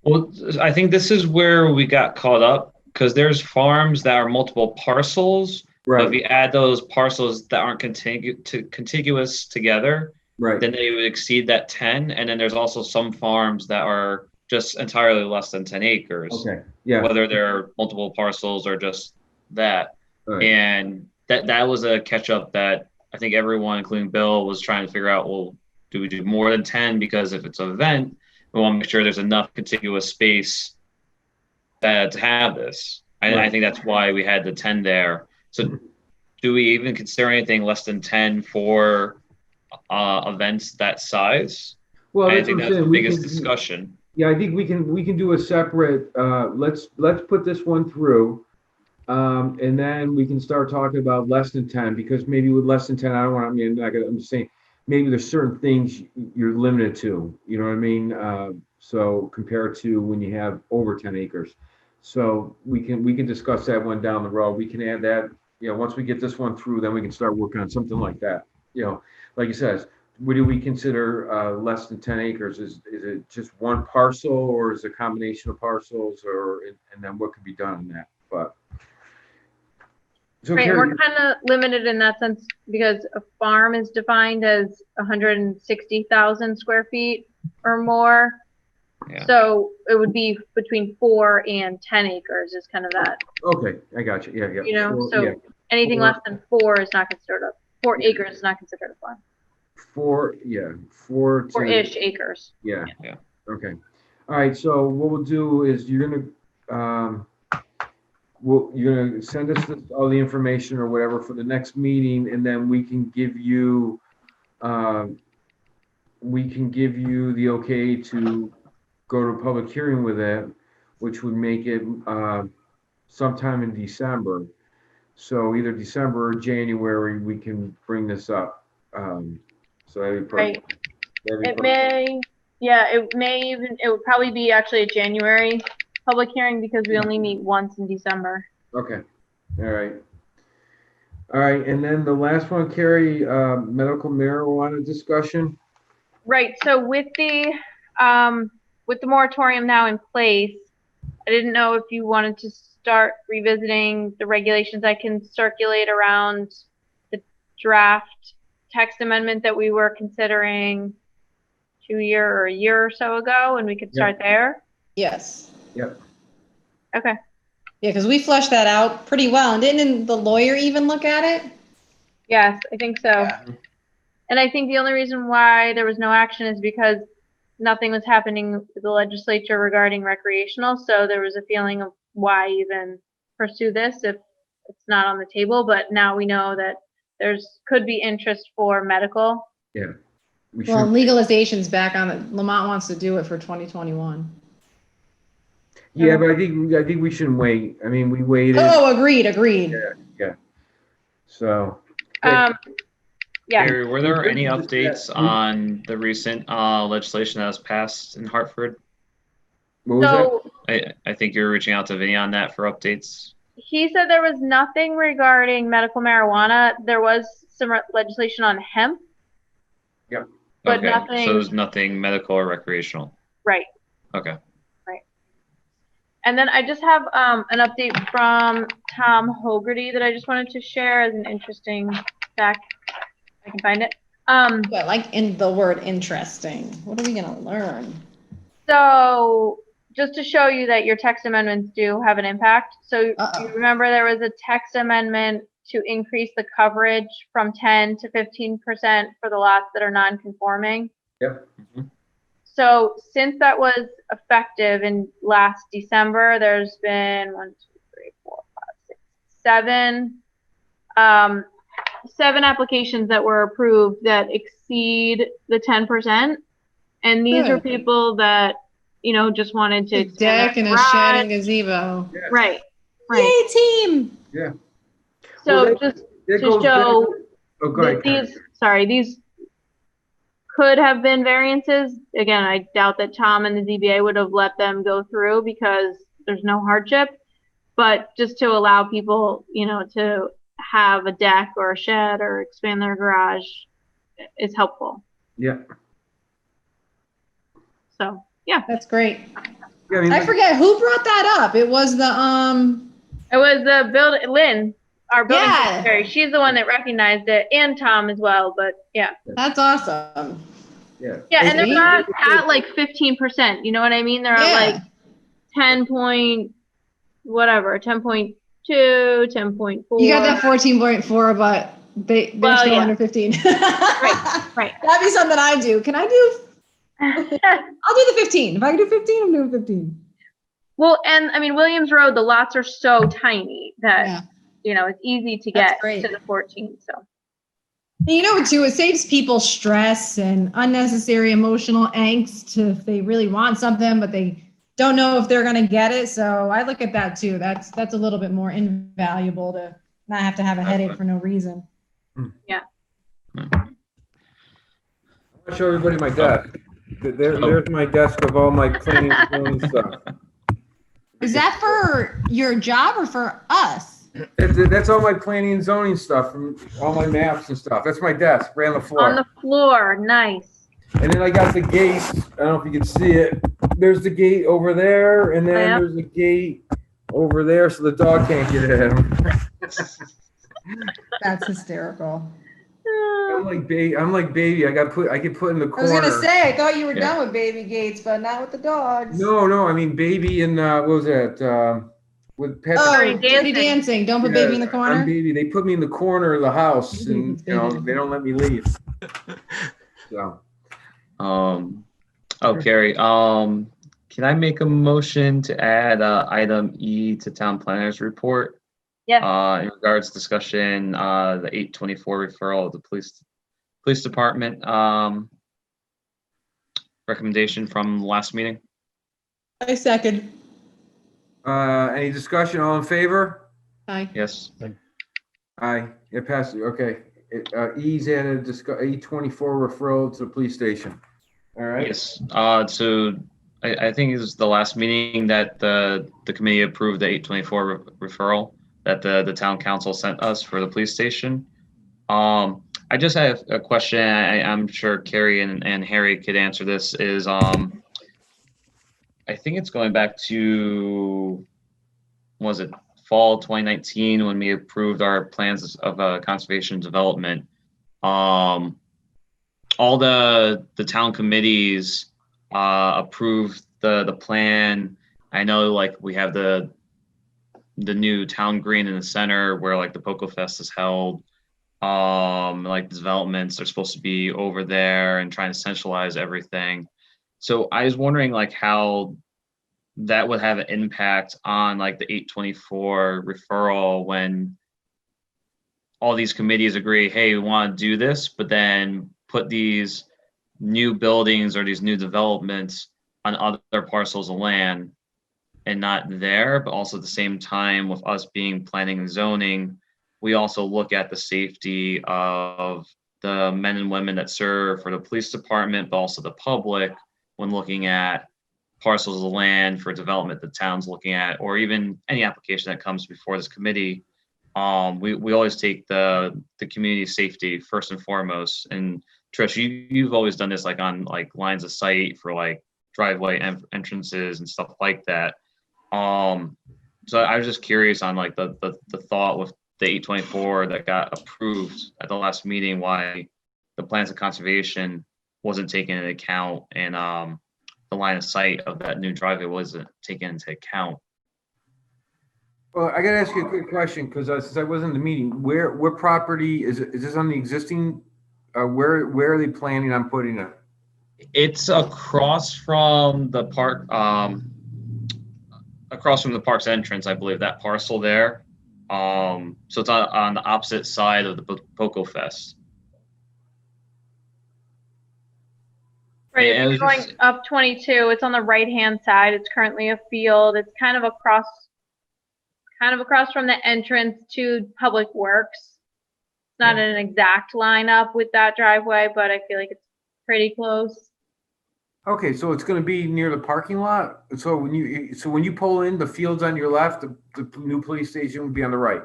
Well, I think this is where we got caught up because there's farms that are multiple parcels. But if you add those parcels that aren't contiguous together, Right. then they would exceed that 10. And then there's also some farms that are just entirely less than 10 acres, Okay. Yeah. whether they're multiple parcels or just that. All right. And that was a catch up that I think everyone, including Bill, was trying to figure out, well, do we do more than 10? Because if it's an event, we want to make sure there's enough contiguous space to have this. Right. I think that's why we had the 10 there. So do we even consider anything less than 10 for events that size? Well, I that's think what I'm that's the saying. biggest discussion. Yeah, I think we can do a separate. Let's put this one through. And then we can start talking about less than 10, because maybe with less than 10, I don't want, I mean, I'm just saying, maybe there's certain things you're limited to, you know what I mean? So compared to when you have over 10 acres. So we can discuss that one down the road. We can add that, once we get this one through, then we can start working on something like that. Like you said, what do we consider less than 10 acres? Is it just one parcel, or is it a combination of parcels, and then what could be done on that? But so Right, Carrie, we're kind of limited in that sense because a farm is defined as 160,000 square feet or more. Yeah. So it would be between 4 and 10 acres is kind of that, okay, I got you. Yeah, yeah. so anything Four- less than 4 is not considered 4 acres is not considered a farm. four to 4-ish acres. Yeah. Yeah. Okay. All right. So what we'll do is you're gonna send us all the information or whatever for the next meeting, and then we can give you the okay to go to a public hearing with it, which would make it sometime in December. So either December or January, we can bring this up. So that'd be Right. perfect. That'd be It perfect. it would probably be actually a January public hearing because we only meet once in December. Okay. All right. All right. And then the last one, Carrie, medical marijuana discussion. Right, so with the moratorium now in place, I didn't know if you wanted to start revisiting the regulations. I can circulate around the draft text amendment that we were considering a year or so ago, and we could start there. Yes. Yep. Okay. Yeah, because we fleshed that out pretty well. And didn't the lawyer even look at it? Yes, I think so. Yeah. And I think the only reason why there was no action is because nothing was happening with the legislature regarding recreational. So there was a feeling of why even pursue this if it's not on the table. But now we know that could be interest for medical. Yeah. We Well, should. legalization's back on it. Lamont wants to do it for 2021. Yeah, but I think we shouldn't wait. I mean, we waited. Oh, agreed. Yeah. So. Yeah. Gary, were there any updates on the recent legislation that was passed in Hartford? What was So I think you were reaching out to Vinny on that for updates. he said there was nothing regarding medical marijuana. There was some legislation on hemp. Yep. But Okay, nothing. so there's nothing medical or recreational. Right. Okay. And then I just have an update from Tom Hogarty that I just wanted to share as an interesting fact. I can find it. But like in the word interesting, what are we gonna learn? So just to show you that your text amendments do have an impact. So you remember there was a text amendment to increase the coverage from 10 to 15% for the lots that are non-conforming. Yep. Mm-hmm. So since that was effective in last December, there's been 7 applications that were approved that exceed the 10%. And these are people that, just wanted to A deck and a shed and gazebo. Yeah. Right. Yay, team! Yeah. So Well, just that to goes show back- Oh, go ahead, Carrie. these could have been variances. Again, I doubt that Tom and the ZBA would have let them go through because there's no hardship, but just to allow people, to have a deck or a shed or expand their garage is helpful. Yeah. So, yeah. That's great. Yeah, I mean, I forget who brought that up. It was the It was Lynn, our building Yeah. secretary. She's the one that recognized it, and Tom as well, but yeah. That's awesome. Yeah. Yeah, and they're See? not at like 15%. You know what I mean? They're at like 10 point, whatever, 10.2, 10.4. You got that 14.4, but they're still under 15. Right. That'd be something I do. Can I do? I'll do the 15. If I can do 15, I'm doing 15. Well, and I mean, Williams Road, the lots are so tiny that, it's easy to That's get great. to the 14. So. And you know what, too? It saves people stress and unnecessary emotional angst if they really want something, but they don't know if they're gonna get it, so I look at that too. That's a little bit more invaluable to not have to have a headache for no reason. I'll show everybody my desk. There's my desk of all my planning and zoning stuff. Is that for your job or for us? That's all my planning and zoning stuff, from all my maps and stuff. That's my desk, right on the floor. On the floor, nice. And then I got the gate. I don't know if you can see it. There's the gate over there, and then Yep. there's a gate over there, so the dog can't get in. That's hysterical. I'm like baby. I get put in the I corner. was gonna say, I thought you were Yeah. done with baby gates, but not with the dogs. No. I mean baby and what was that? With pets. Oh, Dirty Dirty Dancing. Dancing. Don't put Yeah, baby in the I'm corner. baby. They put me in the corner of the house, and Baby. they don't let me leave. So. Carrie, can I make a motion to add item E to town planners report? Yeah. In regards to discussion, the 824 referral of the police department recommendation from last meeting. I second. Any discussion? All in favor? Aye. Yes. Aye. It passes. Okay. E's added. 824 referral to the police station. All right. Yes. So I think it was the last meeting that the committee approved the 824 referral that the town council sent us for the police station. I just have a question. I'm sure Carrie and Harry could answer this. Is I think it's going back to, was it fall 2019 when we approved our plans of conservation development. All the town committees approved the plan. I know, like, we have the new town green in the center where, like, the Poco Fest is held. Like, the developments are supposed to be over there and trying to centralize everything. So I was wondering, like, how that would have an impact on, like, the 824 referral when all these committees agree, hey, we want to do this, but then put these new buildings or these new developments on other parcels of land and not there. But also at the same time, with us being planning and zoning, we also look at the safety of the men and women that serve for the police department, but also the public when looking at parcels of land for development the town's looking at, or even any application that comes before this committee. We always take the community safety first and foremost. And Trish, you've always done this, like, on, like, lines of sight for, like, driveway entrances and stuff like that. So I was just curious on, like, the thought with the 824 that got approved at the last meeting, why the plans of conservation wasn't taken into account, and the line of sight of that new driveway wasn't taken into account. Well, I gotta ask you a quick question, because since I wasn't in the meeting, where property is this on the existing? Where are they planning on putting it? It's across from the park, across from the park's entrance, I believe, that parcel there. So it's on the opposite side of the Poco Fest. Right, Yeah, if you're going up 22, it's on the right-hand side. It's currently a field. It's kind of across from the entrance to Public Works. It's not an exact lineup with that driveway, but I feel like it's pretty close. Okay, so it's gonna be near the parking lot? So when you pull in, the field's on your left, the new police station would be on the right?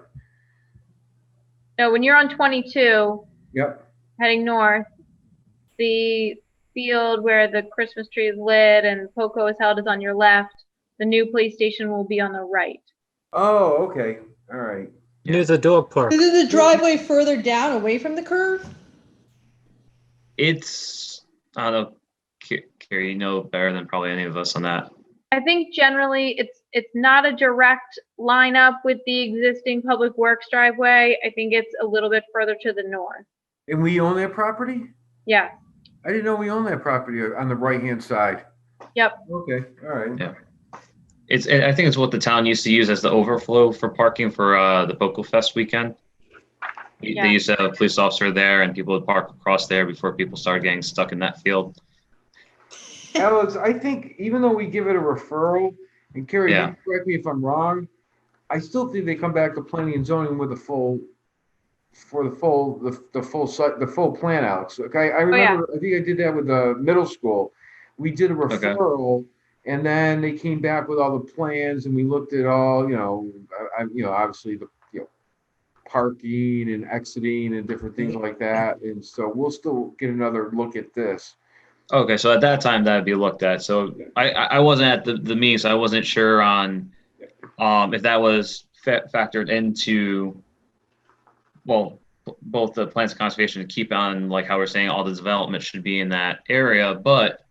No, when you're on 22, Yep. heading north, the field where the Christmas tree is lit and Poco is held is on your left. The new police station will be on the right. Oh, okay, all right. Near the dog park. Is the driveway further down away from the curve? It's, I don't know, Carrie, you know better than probably any of us on that. I think generally it's not a direct lineup with the existing Public Works driveway. I think it's a little bit further to the north. And we own that property? Yeah. I didn't know we owned that property on the right-hand side. Yep. Okay, all right. Yeah. I think it's what the town used to use as the overflow for parking for the Poco Fest weekend. Yeah. They used to have a police officer there, and people would park across there before people started getting stuck in that field. Alex, I think even though we give it a referral, and Carrie, Yeah. you correct me if I'm wrong, I still think they come back to planning and zoning with the full site, the full plan, Alex. Okay, I remember, I think I did that with the middle school. We did a referral, and then they came back with all the plans, and we looked at all, obviously the, parking and exiting and different things like that. And so we'll still get another look at this. Okay, so at that time that'd be looked at. So I wasn't at the meeting, so I wasn't sure on if that was factored into, well, both the plans of conservation to keep on, like how we're saying all the development should be in that area, but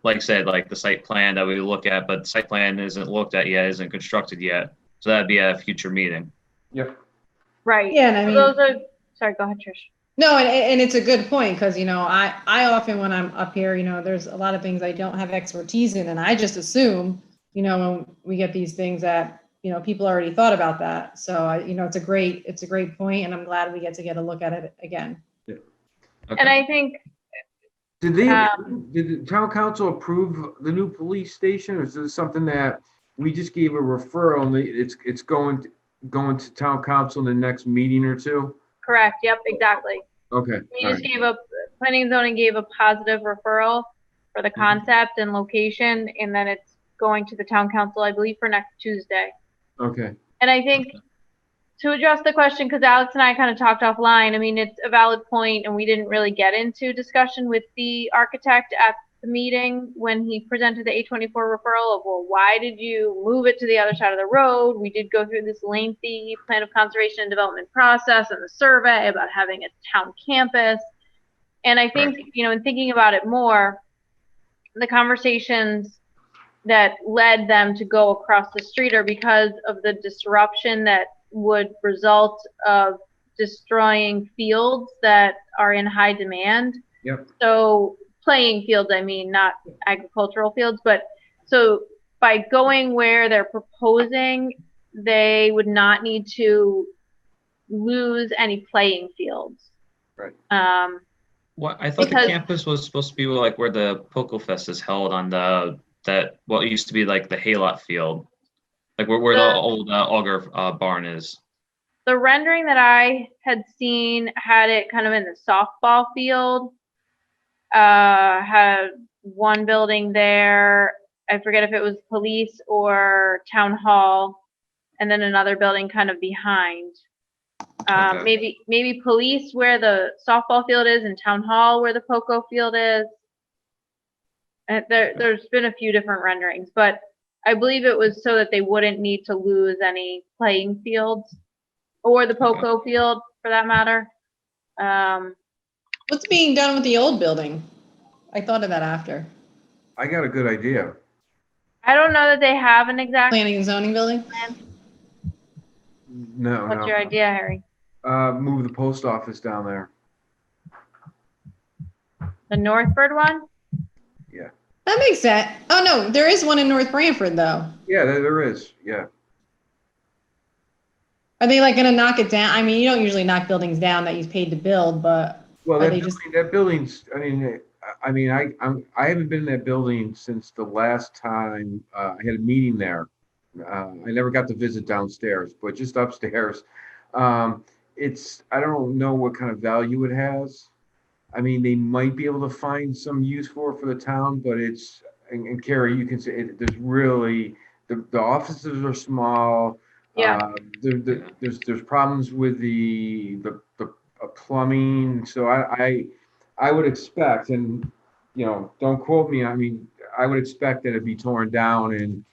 like I said, like the site plan that we look at, but the site plan isn't looked at yet, isn't constructed yet. So that'd be at a future meeting. Yep. Right. Yeah, and I So mean, those are, sorry, go ahead, Trish. no, and it's a good point because, I often when I'm up here, there's a lot of things I don't have expertise in, and I just assume, when we get these things that, people already thought about that. So, it's a great point, and I'm glad we get a look at it again. Yeah. Okay. And I think, Did the town council approve the new police station, or is this something that we just gave a referral and it's going to town council in the next meeting or two? correct, yep, exactly. Okay. We just planning and zoning gave a positive referral for the concept and location, and then it's going to the town council, I believe, for next Tuesday. Okay. And I think to address the question, because Alex and I kind of talked offline, I mean, it's a valid point, and we didn't really get into discussion with the architect at the meeting when he presented the 824 referral of, well, why did you move it to the other side of the road? We did go through this lengthy plan of conservation and development process and the survey about having a town campus. And I think, in thinking about it more, the conversations that led them to go across the street are because of the disruption that would result of destroying fields that are in high demand. Yep. So playing fields, I mean, not agricultural fields, but so by going where they're proposing, they would not need to lose any playing fields. Right. Well, I thought the campus was supposed to be like where the Poco Fest is held on what used to be like the Haylot field, like where the old auger barn is. The rendering that I had seen had it kind of in the softball field. Had one building there. I forget if it was police or town hall, and then another building kind of behind. Okay. Maybe police where the softball field is, and town hall where the Poco field is. And there's been a few different renderings, but I believe it was so that they wouldn't need to lose any playing fields, or the Poco field for that matter. What's being done with the old building? I thought of that after. I got a good idea. I don't know that they have an exact Planning and zoning building? plan. No. What's your idea, Harry? Move the post office down there. The Northford one? Yeah. That makes sense. Oh, no, there is one in North Branford, though. Yeah, there is. Yeah. Are they like going to knock it down? I mean, you don't usually knock buildings down that you paid to build, but Well, are that they just? building's. I haven't been in that building since the last time I had a meeting there. I never got to visit downstairs, but just upstairs. I don't know what kind of value it has. I mean, they might be able to find some use for the town, but and Carrie, you can say there's really, the offices are small. Yeah. There's problems with the plumbing. So I would expect, and don't quote me. I mean, I would expect that it'd be torn down, and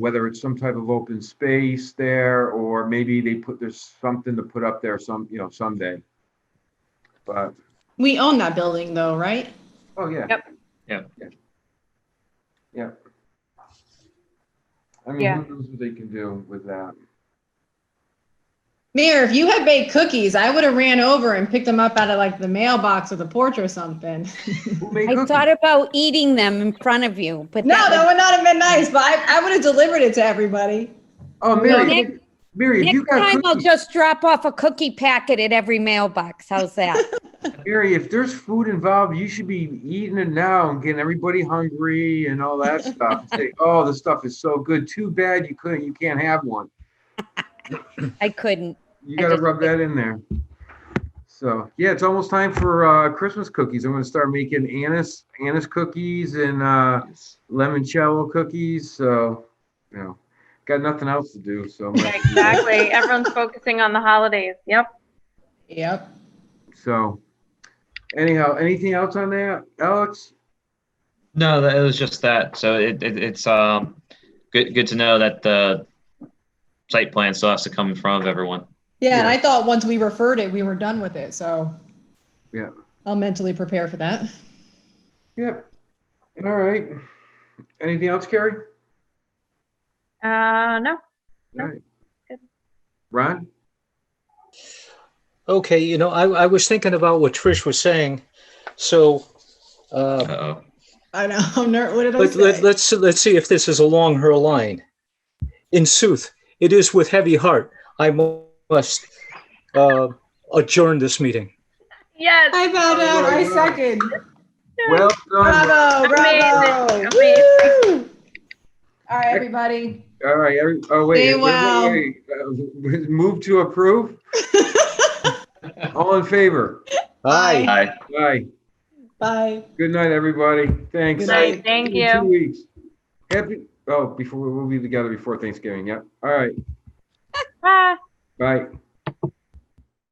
whether it's some type of open space there, or maybe there's something to put up there someday. But We own that building, though, right? oh yeah. Yep. Yeah. I mean, who knows what they can do with that? Mayor, if you had baked cookies, I would have ran over and picked them up out of like the mailbox or the porch or something. Who made I cookies? thought about eating them in front of you, but No, that would not have been nice, but I would have delivered it to everybody. Oh, Mary, if you next got time I'll cookies, just drop off a cookie packet at every mailbox. How's that? Gary, if there's food involved, you should be eating it now and getting everybody hungry and all that stuff. Say, oh, this stuff is so good. Too bad you can't have one. I couldn't. You I got to just rub that in there. So yeah, it's almost time for Christmas cookies. I'm going to start making anise cookies and limoncello cookies. So, got nothing else to do. So Yeah, exactly. Everyone's focusing on the holidays. Yep. Yep. So anyhow, anything else on that, Alex? No, it was just that. So it's good to know that the site plan still has to come in front of everyone. Yeah, and I thought once we referred it, we were done with it, so. Yeah. I'll mentally prepare for that. Yep. All right. Anything else, Carrie? No. All right. Good. Ron? Okay, I was thinking about what Trish was saying. So Uh-oh. I know. What did I say? let's see if this is along her line. In sooth, it is with heavy heart I must adjourn this meeting. Yes. I bow down. I second. Well done. Bravo, bravo. Amazing. Woo! All right, everybody. All right. Oh, wait. Stay well. Wait. Move to approve? All in favor? Aye. Aye. Aye. Bye. Good night, everybody. Thanks. Good night. Thank See in 2 you. weeks. Before we'll be together before Thanksgiving. Yep. All right. Bye. Bye.